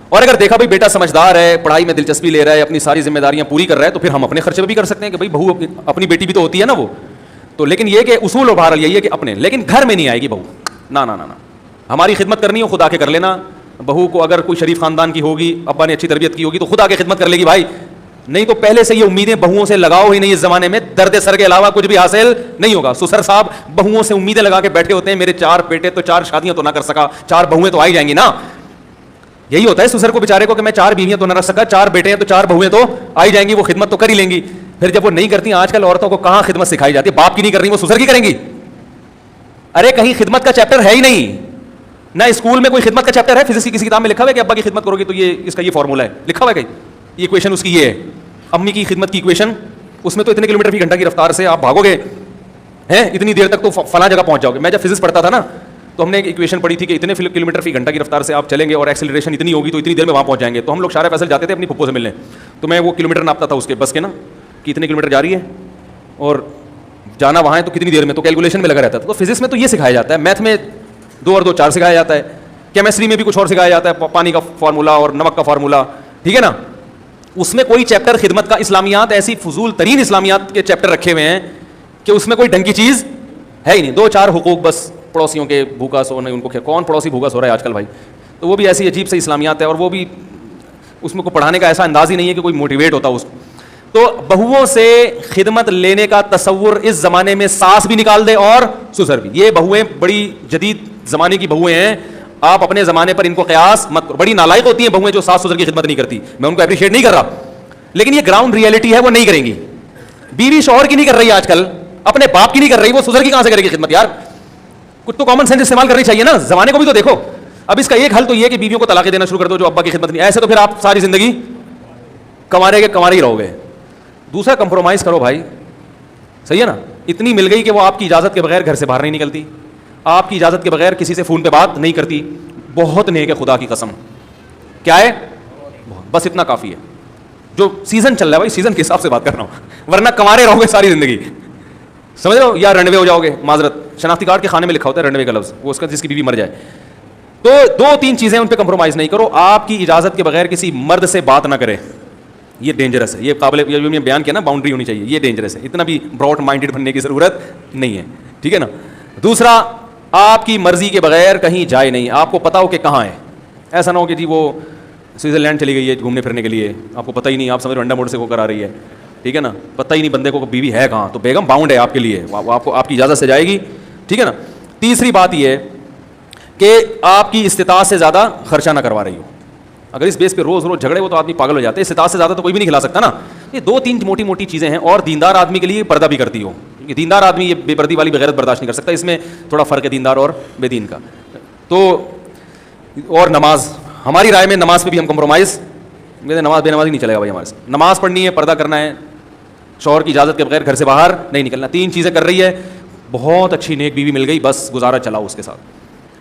اور اگر دیکھا بھائی بیٹا سمجھدار ہے, پڑھائی میں دلچسپی لے رہا ہے, اپنی ساری ذمہ داریاں پوری کر رہا ہے, تو پھر ہم اپنے خرچے پہ بھی کر سکتے ہیں کہ بھائی بہو اپنی بیٹی بھی تو ہوتی ہے نا وہ تو. لیکن یہ کہ اصول و بہرحال یہی ہے کہ اپنے, لیکن گھر میں نہیں آئے گی بہو. نہ نہ نہ, ہماری خدمت کرنی ہو خدا کے کر لینا. بہو کو اگر کوئی شریف خاندان کی ہوگی, ابا نے اچھی تربیت کی ہوگی, تو خدا کی خدمت کر لے گی بھائی. نہیں تو پہلے سے یہ امیدیں بہوؤں سے لگاؤ ہی نہیں. اس زمانے میں درد سر کے علاوہ کچھ بھی حاصل نہیں ہوگا. سسر صاحب بہوؤں سے امیدیں لگا کے بیٹھے ہوتے ہیں, میرے 4 بیٹے تو 4 شادیاں تو نہ کر سکا, 4 بہویں تو آ ہی جائیں گی نا. یہی ہوتا ہے سسر کو بیچارے کو کہ میں 4 بیویاں تو نہ رکھ سکا, 4 بیٹے ہیں تو 4 بہویں تو آ ہی جائیں گی, وہ خدمت تو کر ہی لیں گی. پھر جب وہ نہیں کرتی, آج کل عورتوں کو کہاں خدمت سکھائی جاتی ہے؟ باپ کی نہیں کر رہی, وہ سسر کی کریں گی. ارے کہیں خدمت کا چیپٹر ہے ہی نہیں. نہ اسکول میں کوئی خدمت کا چیپٹر ہے. فزکس کی کسی کتاب میں لکھا ہوا ہے کہ ابا کی خدمت کرو گی تو یہ اس کا یہ فارمولا ہے, لکھا ہوا ہے کہیں یہ ایکویشن اس کی یہ ہے. امی کی خدمت کی ایکویشن, اس میں تو اتنے کلومیٹر فی گھنٹہ کی رفتار سے آپ بھاگو گے ہیں, اتنی دیر تک تو فلاں جگہ پہنچ جاؤ گے. میں جب فزکس پڑھتا تھا نا تو ہم نے ایک ایکویشن پڑھی تھی کہ اتنے کلومیٹر فی گھنٹہ کی رفتار سے آپ چلیں گے اور ایکسلریشن اتنی ہوگی تو اتنی دیر میں وہاں پہنچ جائیں گے. تو ہم لوگ شارع فیصل جاتے تھے اپنی پھپھو سے ملنے, تو میں وہ کلومیٹر ناپتا تھا اس کے بس کے نا کہ اتنے کلومیٹر جا رہی ہے اور جانا وہاں ہے تو کتنی دیر میں, تو کیلکولیشن میں لگا رہتا تھا. تو فزکس میں تو یہ سکھایا جاتا ہے, میتھ میں 2 اور 2 4 سکھایا جاتا ہے, کیمسٹری میں بھی کچھ اور سکھایا جاتا ہے, پانی کا فارمولا اور نمک کا فارمولا, ٹھیک ہے نا. اس میں کوئی چیپٹر خدمت کا, اسلامیات ایسی فضول ترین اسلامیات کے چیپٹر رکھے ہوئے ہیں کہ اس میں کوئی ڈھنگ کی چیز ہے ہی نہیں. 2 4 حقوق بس, پڑوسیوں کے بھوکا سو نہیں, ان کو کون پڑوسی بھوکا سو رہا ہے آج کل بھائی, تو وہ بھی ایسی عجیب سی اسلامیات ہے, اور وہ بھی اس میں کو پڑھانے کا ایسا انداز ہی نہیں ہے کہ کوئی موٹیویٹ ہوتا اس. تو بہوؤں سے خدمت لینے کا تصور اس زمانے میں ساس بھی نکال دے اور سسر بھی. یہ بہویں بڑی جدید زمانے کی بہویں ہیں, آپ اپنے زمانے پر ان کو قیاس مت کرو. بڑی نالائق ہوتی ہیں بہویں جو ساس سسر کی خدمت نہیں کرتی, میں ان کو اپریشیٹ نہیں کر رہا, لیکن یہ گراؤنڈ ریئلٹی ہے, وہ نہیں کریں گی. بیوی شوہر کی نہیں کر رہی آج کل, اپنے باپ کی نہیں کر رہی, وہ سسر کی کہاں سے کرے گی خدمت یار؟ کچھ تو کامن سینس استعمال کرنی چاہیے نا, زمانے کو بھی تو دیکھو. اب اس کا ایک حل تو یہ ہے کہ بیویوں کو طلاقیں دینا شروع کر دو جو ابا کی خدمت نہیں, ایسے تو پھر آپ ساری زندگی کمارے کے کمارے ہی رہو گے. دوسرا کمپرومائز کرو بھائی, صحیح ہے نا. اتنی مل گئی کہ وہ آپ کی اجازت کے بغیر گھر سے باہر نہیں نکلتی, آپ کی اجازت کے بغیر کسی سے فون پہ بات نہیں کرتی. بہت نیک ہے خدا کی قسم. کیا ہے؟ بس اتنا کافی ہے. جو سیزن چل رہا ہے بھائی, سیزن کے حساب سے بات کر رہا ہوں, ورنہ کمارے رہو گے ساری زندگی, سمجھ رہے ہو, یا رنڈوے ہو جاؤ گے. معذرت, شناختی کارڈ کے خانے میں لکھا ہوتا ہے رنڈوے کا لفظ, وہ اس کا جس کی بیوی مر جائے. تو 2 3 چیزیں ان پہ کمپرومائز نہیں کرو. آپ کی اجازت کے بغیر کسی مرد سے بات نہ کرے, یہ ڈینجرس ہے. یہ قابل یہ میں بیان کیا نا, باؤنڈری ہونی چاہیے, یہ ڈینجرس ہے. اتنا بھی براڈ مائنڈیڈ بننے کی ضرورت نہیں ہے, ٹھیک ہے نا. دوسرا, آپ کی مرضی کے بغیر کہیں جائے نہیں, آپ کو پتا ہو کہ کہاں ہے. ایسا نہ ہو کہ جی وہ سوئٹزرلینڈ چلی گئی ہے گھومنے پھرنے کے لیے, آپ کو پتہ ہی نہیں, آپ سمجھ رہے انڈا موڈ سے وہ کرا رہی ہے, ٹھیک ہے نا. پتہ ہی نہیں بندے کو بیوی ہے کہاں, تو بیگم باؤنڈ ہے آپ کے لیے, آپ کو آپ کی اجازت سے جائے گی, ٹھیک ہے نا. تیسری بات یہ ہے کہ آپ کی استطاعت سے زیادہ خرچہ نہ کروا رہی ہو. اگر اس بیس پہ روز روز جھگڑے ہو تو آدمی پاگل ہو جاتے ہیں. استطاعت سے زیادہ تو کوئی بھی نہیں کھلا سکتا نا. یہ 2 3 موٹی موٹی چیزیں ہیں, اور دیندار آدمی کے لیے پردہ بھی کرتی ہو. دیندار آدمی یہ بے پردی والی بغیرت برداشت نہیں کر سکتا. اس میں تھوڑا فرق ہے دیندار اور بے دین کا. تو اور نماز, ہماری رائے میں نماز پہ بھی ہم کمپرومائز, نماز بے نمازی نہیں چلے گا بھائی ہمارے سے. نماز پڑھنی ہے, پردہ کرنا ہے, شوہر کی اجازت کے بغیر گھر سے باہر نہیں نکلنا. 3 چیزیں کر رہی ہے, بہت اچھی نیک بیوی مل گئی, بس گزارا چلاؤ اس کے ساتھ.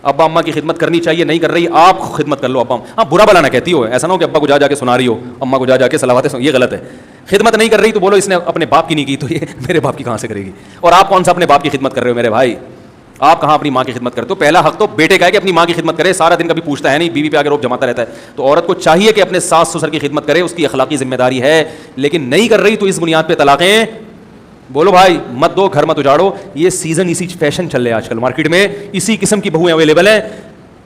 ابا اماں کی خدمت کرنی چاہیے, نہیں کر رہی آپ خدمت کر لو. ابا ہاں برا بلا نہ کہتی ہو, ایسا نہ ہو کہ ابا کو جا کے سنا رہی ہو, اماں کو جا کے صلواتیں, یہ غلط ہے. خدمت نہیں کر رہی تو بولو اس نے اپنے باپ کی نہیں کی, تو یہ میرے باپ کی کہاں سے کرے گی. اور آپ کون سا اپنے باپ کی خدمت کر رہے ہو میرے بھائی, آپ کہاں اپنی ماں کی خدمت کرتے ہو. پہلا حق تو بیٹے کا ہے کہ اپنی ماں کی خدمت کرے, سارا دن کبھی پوچھتا ہے نہیں, بیوی پہ آگے روپ جماتا رہتا ہے. تو عورت کو چاہیے کہ اپنے ساس سسر کی خدمت کرے, اس کی اخلاقی ذمہ داری ہے. لیکن نہیں کر رہی تو اس بنیاد پہ طلاقیں, بولو بھائی مت دو, گھر مت اجاڑو. یہ سیزن, اسی فیشن چل رہا ہے آج کل مارکیٹ میں, اسی قسم کی بہویں اویلیبل ہیں.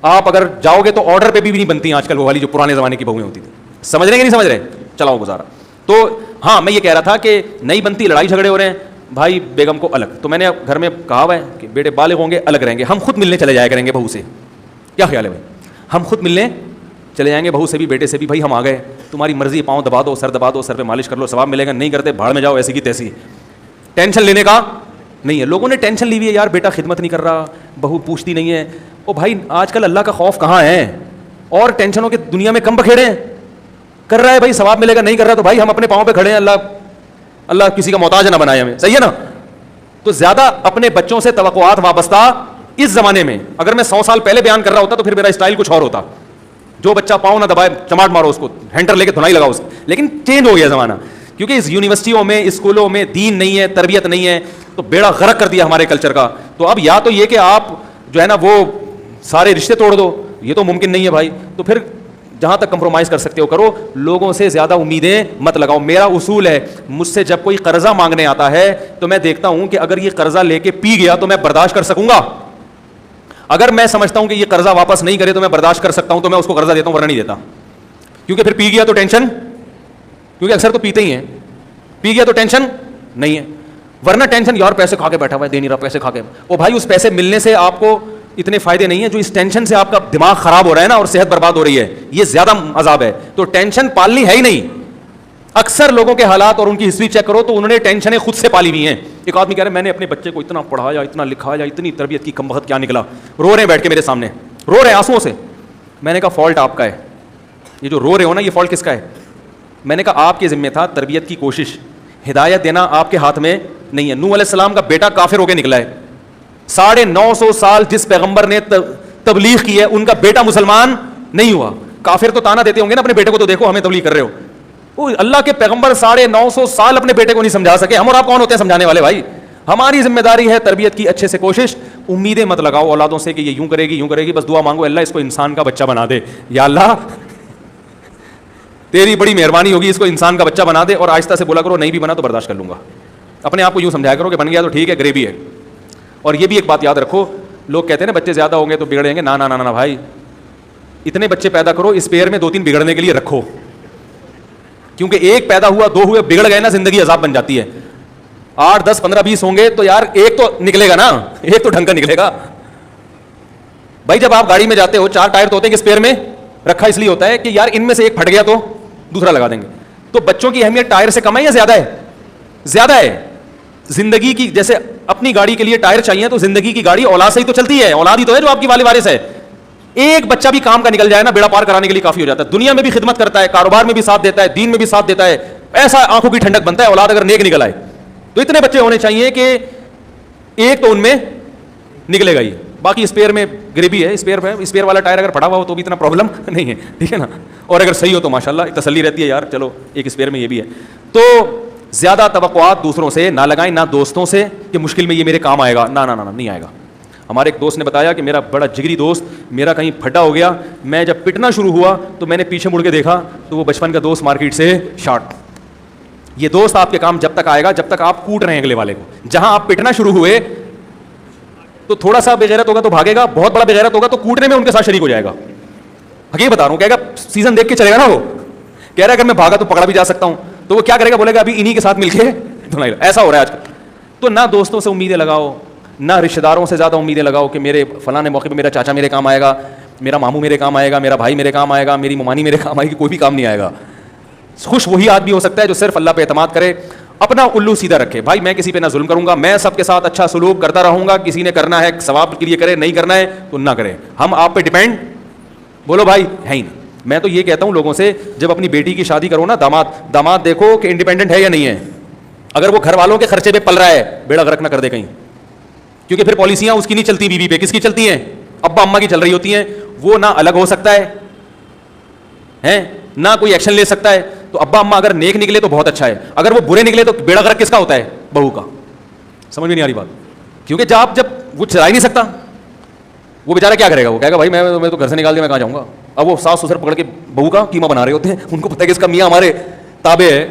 آپ اگر جاؤ گے تو آرڈر پہ بھی نہیں بنتی آج کل وہ والی جو پرانے زمانے کی بہویں ہوتی تھیں. سمجھ رہے ہیں کہ نہیں سمجھ رہے, چلاؤ گزارا. تو ہاں میں یہ کہہ رہا تھا کہ نہیں بنتی, لڑائی جھگڑے ہو رہے ہیں بھائی, بیگم کو الگ. تو میں نے گھر میں کہا ہوا ہے کہ بیٹے بالغ ہوں گے الگ رہیں گے, ہم خود ملنے چلے جایا کریں گے بہو سے. کیا خیال ہے بھائی, ہم خود ملنے چلے جائیں گے بہو سے بھی, بیٹے سے بھی. بھائی ہم آ گئے, تمہاری مرضی, پاؤں دبا دو, سر دبا دو, سر پہ مالش کر لو, ثواب ملے گا. نہیں کرتے بھاڑ میں جاؤ, ایسی کی تیسی. ٹینشن لینے کا نہیں ہے. لوگوں نے ٹینشن لی ہوئی ہے یار, بیٹا خدمت نہیں کر رہا, بہو پوچھتی نہیں ہے. او بھائی آج کل اللہ کا خوف کہاں ہے, اور ٹینشنوں کے دنیا میں کم بکھیڑے ہیں. کر رہا ہے بھائی ثواب ملے گا, نہیں کر رہا تو بھائی ہم اپنے پاؤں پہ کھڑے ہیں, اللہ کسی کا محتاج نہ بنائے ہمیں, صحیح ہے نا. تو زیادہ اپنے بچوں سے توقعات وابستہ اس زمانے میں, اگر میں 100 سال پہلے بیان کر رہا ہوتا تو پھر میرا اسٹائل کچھ اور ہوتا, جو بچہ پاؤں نہ دبائے چماٹ مارو اس کو, ہینڈر لے کے دھنائی لگاؤ اس کو. لیکن چینج ہو گیا زمانہ, کیونکہ اس یونیورسٹیوں میں اسکولوں میں دین نہیں ہے, تربیت نہیں ہے, تو بیڑا غرق کر دیا ہمارے کلچر کا. تو اب یا تو یہ کہ آپ جو ہے نا وہ سارے رشتے توڑ دو, یہ تو ممکن نہیں ہے بھائی, تو پھر جہاں تک کمپرومائز کر سکتے ہو کرو, لوگوں سے زیادہ امیدیں مت لگاؤ. میرا اصول ہے, مجھ سے جب کوئی قرضہ مانگنے آتا ہے تو میں دیکھتا ہوں کہ اگر یہ قرضہ لے کے پی گیا تو میں برداشت کر سکوں گا, اگر میں سمجھتا ہوں کہ یہ قرضہ واپس نہیں کرے تو میں برداشت کر سکتا ہوں, تو میں اس کو قرضہ دیتا ہوں, ورنہ نہیں دیتا. کیونکہ پھر پی گیا تو ٹینشن, کیونکہ اکثر تو پیتے ہی ہیں, پی گیا تو ٹینشن نہیں ہے, ورنہ ٹینشن یار پیسے کھا کے بیٹھا ہوا ہے, دے نہیں رہا پیسے کھا کے. او بھائی اس پیسے ملنے سے آپ کو اتنے فائدے نہیں ہیں جو اس ٹینشن سے آپ کا دماغ خراب ہو رہا ہے نا اور صحت برباد ہو رہی ہے, یہ زیادہ عذاب ہے. تو ٹینشن پالنی ہے ہی نہیں. اکثر لوگوں کے حالات اور ان کی ہسٹری چیک کرو تو انہوں نے ٹینشنیں خود سے پالی ہوئی ہیں. ایک آدمی کہہ رہے ہیں میں نے اپنے بچے کو اتنا پڑھایا, اتنا لکھایا, اتنی تربیت کی, کم وقت کیا نکلا, رو رہے ہیں بیٹھ کے میرے سامنے, رو رہے ہیں آنسوؤں سے. میں نے کہا فالٹ آپ کا ہے, یہ جو رو رہے ہو نا یہ فالٹ کس کا ہے؟ میں نے کہا آپ کے ذمہ تھا تربیت کی کوشش, ہدایت دینا آپ کے ہاتھ میں نہیں ہے. نوح علیہ السلام کا بیٹا کافر ہو کے نکلا ہے, 950 سال جس پیغمبر نے تبلیغ کی ہے ان کا بیٹا مسلمان نہیں ہوا. کافر تو تانا دیتے ہوں گے نا اپنے بیٹے کو, تو دیکھو ہمیں تبلیغ کر رہے ہو. اللہ کے پیغمبر 950 سال اپنے بیٹے کو نہیں سمجھا سکے, ہم اور آپ کون ہوتے ہیں سمجھانے والے بھائی؟ ہماری ذمہ داری ہے تربیت کی اچھے سے کوشش. امیدیں مت لگاؤ اولادوں سے کہ یہ یوں کرے گی یوں کرے گی, بس دعا مانگو اللہ اس کو انسان کا بچہ بنا دے, یا اللہ تیری بڑی مہربانی ہوگی اس کو انسان کا بچہ بنا دے. اور آہستہ سے بولا کرو نہیں بھی بنا تو برداشت کر لوں گا. اپنے آپ کو یوں سمجھایا کرو کہ بن گیا تو ٹھیک ہے, غریبی ہے. اور یہ بھی ایک بات یاد رکھو, لوگ کہتے ہیں نا بچے زیادہ ہوں گے تو بگڑیں گے, نا بھائی, اتنے بچے پیدا کرو اسپیئر میں 2-3 بگڑنے کے لیے رکھو, کیونکہ ایک پیدا ہوا 2 ہوئے بگڑ گئے نا زندگی عذاب بن جاتی ہے. 8 10 15 20 ہوں گے تو یار ایک تو نکلے گا نا, ایک تو ڈھنگ کا نکلے گا بھائی. جب آپ گاڑی میں جاتے ہو 4 ٹائر تو ہوتے ہیں کہ اسپیئر میں رکھا اس لیے ہوتا ہے کہ یار ان میں سے ایک پھٹ گیا تو دوسرا لگا دیں گے. تو بچوں کی اہمیت ٹائر سے کم ہے یا زیادہ ہے؟ زیادہ ہے. زندگی کی جیسے اپنی گاڑی کے لیے ٹائر چاہیے تو زندگی کی گاڑی اولاد سے ہی تو چلتی ہے, اولاد ہی تو ہے جو آپ کی والد وارث ہے. ایک بچہ بھی کام کا نکل جائے نا بیڑا پار کرانے کے لیے کافی ہو جاتا ہے. دنیا میں بھی خدمت کرتا ہے, کاروبار میں بھی ساتھ دیتا ہے, دین میں بھی ساتھ دیتا ہے, ایسا آنکھوں کی ٹھنڈک بنتا ہے اولاد اگر نیک نکل آئے. تو اتنے بچے ہونے چاہیے کہ ایک تو ان میں نکلے گا ہی, باقی اسپیئر میں غریبی ہے. اسپیئر والا ٹائر اگر پڑا ہوا ہو تو بھی اتنا پرابلم نہیں ہے, ٹھیک ہے نا. اور اگر صحیح ہو تو ماشاءاللہ ایک تسلی رہتی ہے یار چلو ایک اسپیئر میں یہ بھی ہے. تو زیادہ توقعات دوسروں سے نہ لگائیں, نہ دوستوں سے کہ مشکل میں یہ میرے کام آئے گا, نہ نہیں آئے گا. ہمارے ایک دوست نے بتایا کہ میرا بڑا جگری دوست میرا کہیں پھٹا ہو گیا, میں جب پٹنا شروع ہوا تو میں نے پیچھے مڑ کے دیکھا تو وہ بچپن کا دوست مارکیٹ سے شارٹ. یہ دوست آپ کے کام جب تک آئے گا جب تک آپ کوٹ رہے ہیں اگلے والے کو. جہاں آپ پٹنا شروع ہوئے تو تھوڑا سا بےغیرت ہوگا تو بھاگے گا, بہت بڑا بےغیرت ہوگا تو کوٹنے میں ان کے ساتھ شریک ہو جائے گا. حقیقت بتا رہا ہوں, کہے گا سیزن دیکھ کے چلے گا نا, وہ کہہ رہا ہے اگر میں بھاگا تو پکڑا بھی جا سکتا ہوں, تو وہ کیا کرے گا, بولے گا ابھی انہی کے ساتھ مل کے دھنائی. ایسا ہو رہا ہے آج کل. تو نہ دوستوں سے امیدیں لگاؤ, نہ رشتہ داروں سے زیادہ امیدیں لگاؤ کہ میرے فلاں موقع پہ میرا چاچا میرے کام آئے گا, میرا ماموں میرے کام آئے گا, میرا بھائی میرے کام آئے گا, میری ممانی میرے کام آئے گی. کوئی بھی کام نہیں آئے گا. خوش وہی آدمی ہو سکتا ہے جو صرف اللہ پہ اعتماد کرے, اپنا الو سیدھا رکھے. بھائی میں کسی پہ نہ ظلم کروں گا, میں سب کے ساتھ اچھا سلوک کرتا رہوں گا. کسی نے کرنا ہے ثواب کے لیے کرے, نہیں کرنا ہے تو نہ کرے. ہم آپ پہ ڈیپینڈ بولو بھائی ہے ہی نہیں. میں تو یہ کہتا ہوں لوگوں سے, جب اپنی بیٹی کی شادی کرو نا, داماد دیکھو کہ انڈیپینڈنٹ ہے یا نہیں ہے. اگر وہ گھر والوں کے خرچے پہ پل رہا ہے بیڑا غرق نہ کر دے کہیں, کیونکہ پھر پالیسیاں اس کی نہیں چلتی بیوی پہ, کس کی چلتی ہیں؟ ابا اماں کی چل رہی ہوتی ہیں. وہ نہ الگ ہو سکتا ہے نہ کوئی ایکشن لے سکتا ہے. تو ابا اماں اگر نیک نکلے تو بہت اچھا ہے, اگر وہ برے نکلے تو بیڑا غرق کس کا ہوتا ہے؟ بہو کا. سمجھ میں نہیں آ رہی بات؟ کیونکہ جب وہ چلا ہی نہیں سکتا, وہ بیچارہ کیا کرے گا؟ وہ کہے گا بھائی میں تو گھر سے نکال دیا, میں کہاں جاؤں گا. اب وہ ساس سسر پکڑ کے بہو کا قیمہ بنا رہے ہوتے ہیں, ان کو پتہ ہے کہ اس کا میاں ہمارے تابع ہے.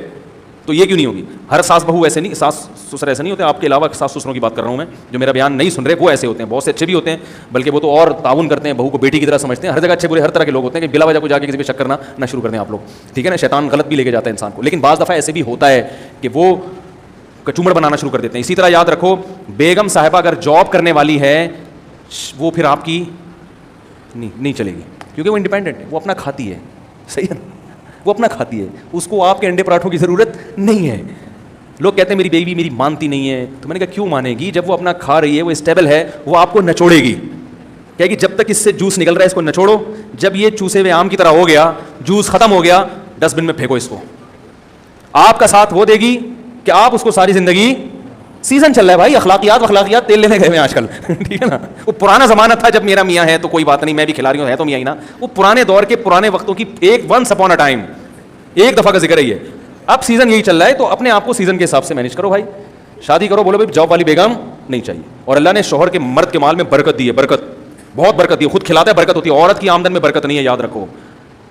تو یہ کیوں نہیں ہوگی؟ ہر ساس بہو ایسے نہیں, ساس سسر ایسے نہیں ہوتے. آپ کے علاوہ ساس سسروں کی بات کر رہا ہوں میں, جو میرا بیان نہیں سن رہے وہ ایسے ہوتے ہیں. بہت سے اچھے بھی ہوتے ہیں, بلکہ وہ تو اور تعاون کرتے ہیں, بہو کو بیٹی کی طرح سمجھتے ہیں. ہر جگہ اچھے برے ہر طرح کے لوگ ہوتے ہیں کہ بلا وجہ کو جا کے کسی پہ شک کرنا نہ شروع کر دیں آپ لوگ, ٹھیک ہے نا. شیطان غلط بھی لے کے جاتا ہے انسان کو, لیکن بعض دفعہ ایسے بھی ہوتا ہے کہ وہ کچومڑ بنانا شروع کر دیتے ہیں. اسی طرح یاد رکھو, بیگم صاحبہ اگر جاب کرنے والی ہے وہ پھر آپ کی نہیں چلے گی, کیونکہ وہ انڈیپینڈنٹ ہے, وہ اپنا کھاتی ہے. صحیح ہے نا, وہ اپنا کھاتی ہے, اس کو آپ کے انڈے پراٹھوں کی ضرورت نہیں ہے. لوگ کہتے ہیں میری بیوی میری مانتی نہیں ہے, تو میں نے کہا کیوں مانے گی؟ جب وہ اپنا کھا رہی ہے, وہ اسٹیبل ہے, وہ آپ کو نچوڑے گی. کہے گی جب تک اس سے جوس نکل رہا ہے اس کو نچوڑو, جب یہ چوسے ہوئے آم کی طرح ہو گیا, جوس ختم ہو گیا, ڈسٹ بن میں پھینکو اس کو. آپ کا ساتھ وہ دے گی کہ آپ اس کو ساری زندگی. سیزن چل رہا ہے بھائی, اخلاقیات تیل لینے گئے ہوئے آج کل, ٹھیک ہے نا. وہ پرانا زمانہ تھا جب میرا میاں ہے تو کوئی بات نہیں, میں بھی کھلا رہی ہوں, ہے تو میاں ہی نا. وہ پرانے دور کے پرانے وقتوں کی ایک ونس اپون اے ٹائم ایک دفعہ کا ذکر ہی ہے. اب سیزن یہی چل رہا ہے تو اپنے آپ کو سیزن کے حساب سے مینیج کرو بھائی. شادی کرو, بولو بھائی جاب والی بیگم نہیں چاہیے. اور اللہ نے شوہر کے مرد کے مال میں برکت دی ہے, برکت بہت برکت دی ہے. خود کھلاتا ہے برکت ہوتی ہے, عورت کی آمدن میں برکت نہیں ہے, یاد رکھو.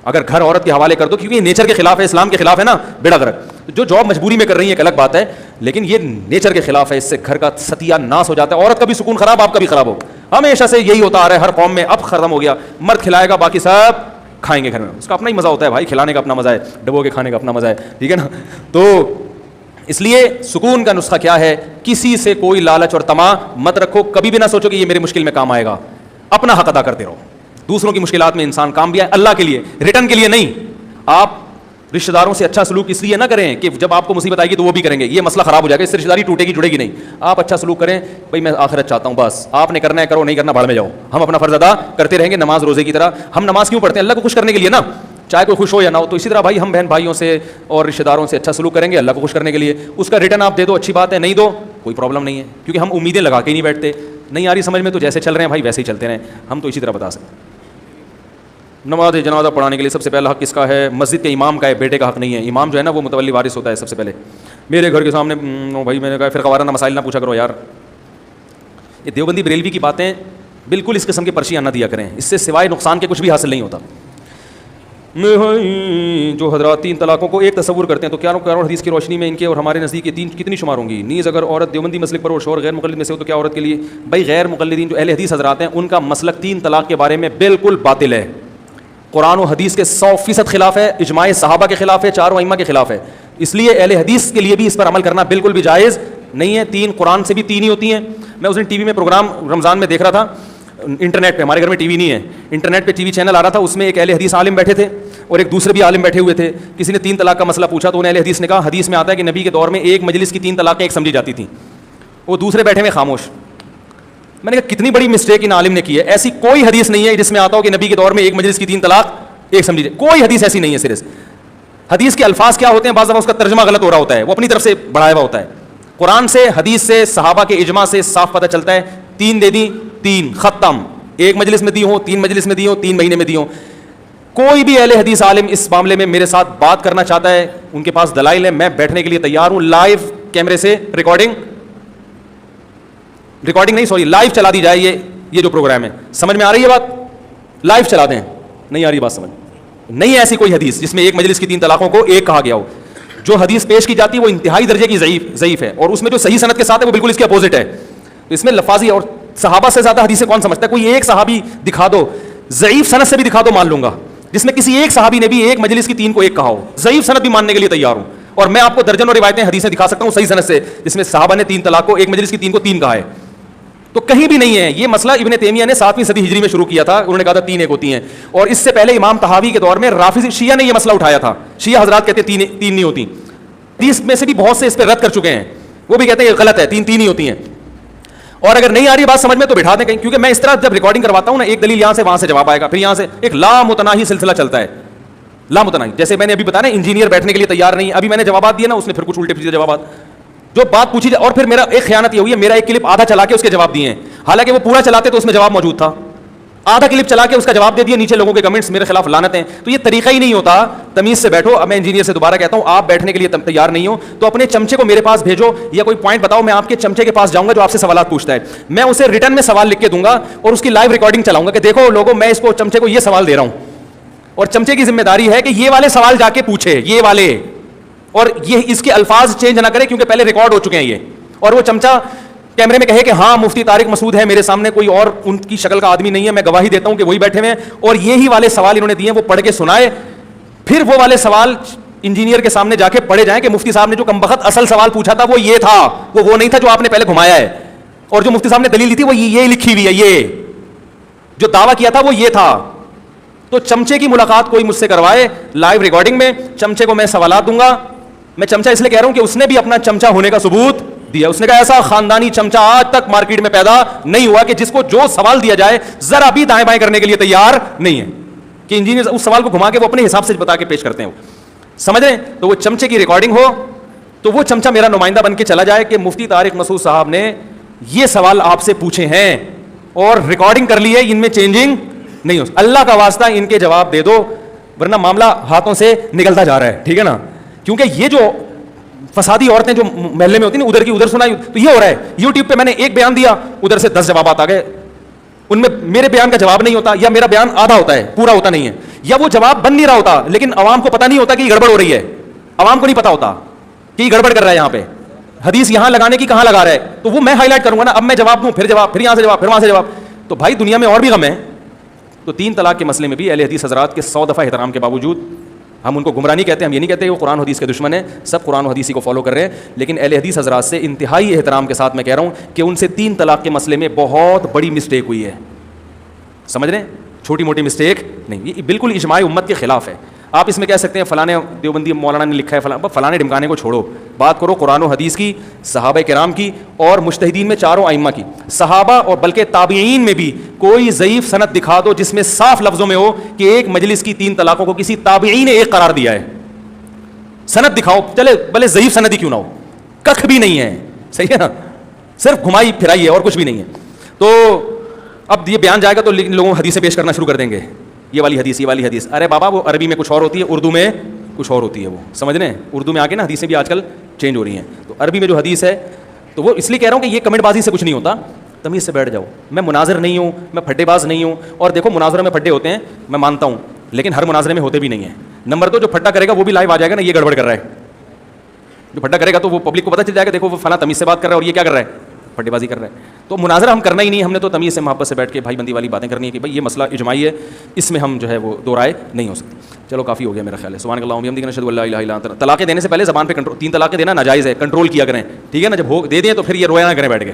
اگر گھر عورت کے حوالے کر دو, کیونکہ یہ نیچر کے خلاف ہے, اسلام کے خلاف ہے نا, بیڑا غرق. جو جاب مجبوری میں کر رہی ہے ایک الگ بات ہے, لیکن یہ نیچر کے خلاف ہے. اس سے گھر کا ستیہ ناس ہو جاتا ہے, عورت کا بھی سکون خراب, آپ کا بھی خراب ہو. ہمیشہ سے یہی ہوتا آ رہا ہے ہر قوم میں. اب ختم ہو گیا, مرد کھلائے گا, باقی سب کھائیں گے گھر میں. اس کا اپنا ہی مزہ ہوتا ہے بھائی, کھلانے کا اپنا مزہ ہے, ڈبو کے کھانے کا اپنا مزہ ہے, ٹھیک ہے نا. تو اس لیے سکون کا نسخہ کیا ہے, کسی سے کوئی لالچ اور طمع مت رکھو. کبھی بھی نہ سوچو کہ یہ میری مشکل میں کام آئے گا. اپنا حق ادا کرتے رہو. دوسروں کی مشکلات میں انسان کام بھی آئے, اللہ کے لیے, ریٹرن کے لیے نہیں. آپ رشتہ داروں سے اچھا سلوک اس لیے نہ کریں کہ جب آپ کو مصیبت آئے گی تو وہ بھی کریں گے, یہ مسئلہ خراب ہو جائے گا, اس سے رشتہ داری ٹوٹے گی, جڑے گی نہیں. آپ اچھا سلوک کریں, بھائی میں آخرت چاہتا ہوں, بس آپ نے کرنا ہے کرو, نہیں کرنا بھاڑ میں جاؤ. ہم اپنا فرض ادا کرتے رہیں گے نماز روزے کی طرح. ہم نماز کیوں پڑھتے ہیں؟ اللہ کو خوش کرنے کے لیے نا, چاہے کوئی خوش ہو یا نہ ہو. تو اسی طرح بھائی ہم بہن بھائیوں سے اور رشتہ داروں سے اچھا سلوک کریں گے اللہ کو خوش کرنے کے لیے. اس کا ریٹرن آپ دے دو, اچھی بات ہے, نہیں دو کوئی پرابلم نہیں ہے, کیونکہ ہم امیدیں لگا کے ہی نہیں بیٹھتے. نہیں آ رہی سمجھ میں تو جیسے چل رہے ہیں بھائی ویسے ہی چلتے رہیں, ہم تو اسی طرح بتا سکتے ہیں. نماز جنازہ پڑھانے کے لیے سب سے پہلا حق کس کا ہے؟ مسجد کے امام کا ہے, بیٹے کا حق نہیں ہے. امام جو ہے نا وہ متولی وارث ہوتا ہے سب سے پہلے. میرے گھر کے سامنے بھائی میں نے کہا فرقہ وارانہ مسائل نہ پوچھا کرو یار. یہ دیوبندی بریلوی کی باتیں بالکل اس قسم کی پرچیاں نہ دیا کریں, اس سے سوائے نقصان کے کچھ بھی حاصل نہیں ہوتا. جو حضرات 3 طلاقوں کو ایک تصور کرتے ہیں تو کیا حدیث کی روشنی میں ان کے اور ہمارے نزدیک یہ 3 کتنی شمار ہوں گی؟ نیز اگر عورت دیوبندی مسلک پر اور شوہر غیر مقلد میں سے ہو تو کیا عورت کے لیے؟ بھائی غیر مقلدین جو اہل حدیث حضرات ہیں ان کا مسلک 3 طلاق کے بارے میں بالکل باطل ہے. قرآن و حدیث کے 100% خلاف ہے, اجماع صحابہ کے خلاف ہے, 4 ائمہ کے خلاف ہے. اس لیے اہل حدیث کے لیے بھی اس پر عمل کرنا بالکل بھی جائز نہیں ہے. 3 قرآن سے بھی 3 ہی ہوتی ہیں. میں اس دن ٹی وی میں پروگرام رمضان میں دیکھ رہا تھا, انٹرنیٹ پہ, ہمارے گھر میں ٹی وی نہیں ہے, انٹرنیٹ پہ ٹی وی چینل آ رہا تھا, اس میں ایک اہل حدیث عالم بیٹھے تھے اور ایک دوسرے بھی عالم بیٹھے ہوئے تھے. کسی نے 3 طلاق کا مسئلہ پوچھا تو انہیں اہل حدیث نے کہا حدیث میں آتا ہے کہ نبی کے دور میں ایک مجلس کی 3 طلاقیں ایک سمجھی جاتی تھیں. وہ دوسرے بیٹھے ہوئے خاموش. میں نے کہا کتنی بڑی مسٹیک ان عالم نے کی ہے. ایسی کوئی حدیث نہیں ہے جس میں آتا ہو کہ نبی کے دور میں ایک مجلس کی 3 طلاق ایک سمجھی جائے. کوئی حدیث ایسی نہیں ہے. صرف حدیث کے الفاظ کیا ہوتے ہیں, بعض دفعہ اس کا ترجمہ غلط ہو رہا ہوتا ہے, وہ اپنی طرف سے بڑھایا ہوا ہوتا ہے. قرآن سے, حدیث سے, صحابہ کے اجماع سے صاف پتہ چلتا ہے 3 دے دی 3 ختم. ایک مجلس میں دی ہوں, 3 مجلس میں دی ہوں, 3 مہینے میں دی ہوں. کوئی بھی اہل حدیث عالم اس معاملے میں میرے ساتھ بات کرنا چاہتا ہے, ان کے پاس دلائل ہے, میں بیٹھنے کے لیے تیار ہوں. لائیو کیمرے سے ریکارڈنگ نہیں سوری لائیو چلا دی جائے. یہ جو پروگرام ہے, سمجھ میں آ رہی ہے بات؟ لائیو چلا دیں. نہیں آ رہی بات سمجھ؟ نہیں ہے ایسی کوئی حدیث جس میں ایک مجلس کی 3 طلاقوں کو ایک کہا گیا ہو. جو حدیث پیش کی جاتی ہے وہ انتہائی درجے کی ضعیف ہے, اور اس میں جو صحیح سند کے ساتھ ہے وہ بالکل اس کے اپوزٹ ہے. اس میں لفاظی, اور صحابہ سے زیادہ حدیثیں کون سمجھتا ہے؟ کوئی ایک صحابی دکھا دو, ضعیف سند سے بھی دکھا دو, مان لوں گا, جس میں کسی ایک صحابی نے بھی ایک مجلس کی 3 کو ایک کہا ہو. ضعیف سند بھی ماننے کے لیے تیار ہوں. اور میں آپ کو درجنوں روایتیں حدیثیں دکھا سکتا ہوں صحیح سند سے جس میں صحابہ نے 3 طلاق کو ایک مجلس کی 3 کو 3 کہا ہے. تو کہیں بھی نہیں ہے. یہ مسئلہ ابن تیمیہ نے 7ویں صدی ہجری میں شروع کیا تھا. انہوں نے کہا تھا 3 ایک ہوتی ہیں, اور اس سے پہلے امام طحاوی کے دور میں رافضی شیعہ نے یہ مسئلہ اٹھایا تھا. شیعہ حضرات کہتے ہیں 3 نہیں ہوتی. 30 میں سے بھی بہت سے اس پہ رد کر چکے ہیں, وہ بھی کہتے ہیں یہ غلط ہے, 3 ہی ہوتی ہیں. اور اگر نہیں آ رہی بات سمجھ میں تو بٹھا دیں کہیں, کیونکہ میں اس طرح جب ریکارڈنگ کرواتا ہوں نا, ایک دلیل یہاں سے وہاں سے جواب آئے گا, پھر یہاں سے ایک لامتناہی سلسلہ چلتا ہے. لامتناہی, جیسے میں نے ابھی بتایا نا انجینئر بیٹھنے کے لیے تیار نہیں. ابھی میں نے جوابات دیے نا, اس نے پھر کچھ الٹے پھیدے جوابات, جو بات پوچھی جائے. اور پھر میرا ایک خیانت یہ ہوئی ہے, میرا ایک کلپ آدھا چلا کے اس کے جواب دیے ہیں, حالانکہ وہ پورا چلاتے تو اس میں جواب موجود تھا. آدھا کلپ چلا کے اس کا جواب دے دیا, نیچے لوگوں کے کمنٹس میرے خلاف لعنت ہیں. تو یہ طریقہ ہی نہیں ہوتا. تمیز سے بیٹھو. اب میں انجینئر سے دوبارہ کہتا ہوں, آپ بیٹھنے کے لیے تیار نہیں ہو تو اپنے چمچے کو میرے پاس بھیجو, یا کوئی پوائنٹ بتاؤ, میں آپ کے چمچے کے پاس جاؤں گا جو آپ سے سوالات پوچھتا ہے. میں اسے ریٹرن میں سوال لکھ کے دوں گا اور اس کی لائیو ریکارڈنگ چلاؤں گا کہ دیکھو لوگوں, میں اس کو چمچے کو یہ سوال دے رہا ہوں, اور چمچے کی ذمہ داری ہے کہ یہ والے سوال جا کے پوچھے, یہ والے, اور یہ اس کے الفاظ چینج نہ کرے کیونکہ پہلے ریکارڈ ہو چکے ہیں یہ. اور وہ چمچہ کیمرے میں کہے کہ ہاں مفتی طارق مسعود ہے میرے سامنے, کوئی اور ان کی شکل کا آدمی نہیں ہے, میں گواہی دیتا ہوں کہ وہی بیٹھے ہوئے ہیں, اور یہی والے سوال انہوں نے دیے وہ پڑھ کے سنائے. پھر وہ والے سوال انجینئر کے سامنے جا کے پڑھے جائیں کہ مفتی صاحب نے جو کمبخت اصل سوال پوچھا تھا وہ یہ تھا, وہ نہیں تھا جو آپ نے پہلے گھمایا ہے, اور جو مفتی صاحب نے دلیل دی تھی وہ یہ لکھی ہوئی ہے, یہ جو دعویٰ کیا تھا وہ یہ تھا. تو چمچے کی ملاقات کوئی مجھ سے کروائے لائیو ریکارڈنگ میں, چمچے کو میں سوالات دوں گا. میں چمچہ اس لیے کہہ رہا ہوں کہ اس نے بھی اپنا چمچہ ہونے کا ثبوت دیا. اس نے کہا ایسا خاندانی چمچہ آج تک مارکیٹ میں پیدا نہیں ہوا کہ جس کو جو سوال دیا جائے ذرا بھی دائیں بائیں کرنے کے لیے تیار نہیں ہے, کہ انجینئر اس سوال کو گھما کے وہ اپنے حساب سے بتا کے پیش کرتے ہیں. سمجھ رہے ہیں؟ تو وہ چمچے کی ریکارڈنگ ہو تو وہ چمچا میرا نمائندہ بن کے چلا جائے کہ مفتی طارق مسعود صاحب نے یہ سوال آپ سے پوچھے ہیں اور ریکارڈنگ کر لی ہے, ان میں چینجنگ نہیں ہو. اللہ کا واسطہ ان کے جواب دے دو, ورنہ معاملہ ہاتھوں سے نکلتا جا رہا ہے, ٹھیک ہے نا. کیونکہ یہ جو فسادی عورتیں جو محلے میں ہوتی ہیں ادھر کی ادھر سنائی, تو یہ ہو رہا ہے. یوٹیوب پہ میں نے ایک بیان دیا, ادھر سے 10 جوابات آ گئے, ان میں میرے بیان کا جواب نہیں ہوتا, یا میرا بیان آدھا ہوتا ہے پورا ہوتا نہیں ہے, یا وہ جواب بن نہیں رہا ہوتا لیکن عوام کو پتہ نہیں ہوتا کہ یہ گڑبڑ ہو رہی ہے. عوام کو نہیں پتا ہوتا کہ یہ گڑبڑ کر رہا ہے, یہاں پہ حدیث یہاں لگانے کی کہاں لگا رہا ہے, تو وہ میں ہائی لائٹ کروں گا نا. اب میں جواب دوں, پھر جواب, پھر یہاں سے جواب, پھر وہاں سے جواب, تو بھائی دنیا میں اور بھی غم ہے. تو 3 طلاق کے مسئلے میں بھی اہل حدیث حضرات کے 100 دفعہ احترام کے باوجود, ہم ان کو گمراہ نہیں کہتے, ہم یہ نہیں کہتے وہ قرآن و حدیث کے دشمن ہیں, سب قرآن و حدیث کو فالو کر رہے ہیں, لیکن اہل حدیث حضرات سے انتہائی احترام کے ساتھ میں کہہ رہا ہوں کہ ان سے 3 طلاق کے مسئلے میں بہت بڑی مسٹیک ہوئی ہے. سمجھ رہے ہیں, چھوٹی موٹی مسٹیک نہیں, یہ بالکل اجماع امت کے خلاف ہے. آپ اس میں کہہ سکتے ہیں فلاں دیوبندی مولانا نے لکھا ہے, فلاں ڈمکانے کو چھوڑو, بات کرو قرآن و حدیث کی, صحابہ کرام کی, اور مجتہدین میں چاروں ائمہ کی, صحابہ اور بلکہ تابعین میں بھی کوئی ضعیف سند دکھا دو جس میں صاف لفظوں میں ہو کہ ایک مجلس کی 3 طلاقوں کو کسی تابعی نے ایک قرار دیا ہے. سند دکھاؤ, چلے بھلے ضعیف سند ہی کیوں نہ ہو, ککھ بھی نہیں ہے, صحیح ہے نا, صرف گھمائی پھرائی ہے اور کچھ بھی نہیں ہے. تو اب یہ بیان جائے گا تو لوگوں حدیثیں پیش کرنا شروع کر دیں گے, یہ والی حدیث, یہ والی حدیث. ارے بابا وہ عربی میں کچھ اور ہوتی ہے, اردو میں کچھ اور ہوتی ہے, وہ سمجھ رہے ہیں. اردو میں آ کے نا حدیثیں بھی آج کل چینج ہو رہی ہیں, تو عربی میں جو حدیث ہے, تو وہ اس لیے کہہ رہا ہوں کہ یہ کمنٹ بازی سے کچھ نہیں ہوتا, تمیز سے بیٹھ جاؤ. میں مناظر نہیں ہوں, میں پھڈے باز نہیں ہوں, اور دیکھو مناظرہ میں پھڈے ہوتے ہیں میں مانتا ہوں, لیکن ہر مناظرے میں ہوتے بھی نہیں ہیں. نمبر 2, جو پھڈا کرے گا وہ بھی لائیو آ جائے گا نا, یہ گڑبڑ کر رہا ہے. جو پھڈا کرے گا تو وہ پبلک کو پتہ چل جائے گا, دیکھو وہ فلاں تمیز سے بات کر رہا ہے اور یہ کیا کر رہا ہے, پھڈے بازی کر رہا ہے. تو مناظرہ ہم کرنا ہی نہیں, ہم نے تو تمیز سے محبت سے بیٹھ کے بھائی بندی والی باتیں کرنی ہے کہ بھائی یہ مسئلہ اجماعی ہے, اس میں ہم جو ہے وہ دو رائے نہیں ہو سکتی. چلو کافی ہو گیا میرا خیال ہے. سبحان اللہ و بحمدہ, اشہد ان لا الہ الا انت. طلاقیں دینے سے پہلے زبان پہ کنٹرول, 3 طلاقیں دینا ناجائز ہے, کنٹرول کیا کریں, ٹھیک ہے نا. جب ہو دے دیں تو پھر یہ رویا نہ کریں بیٹھ کے.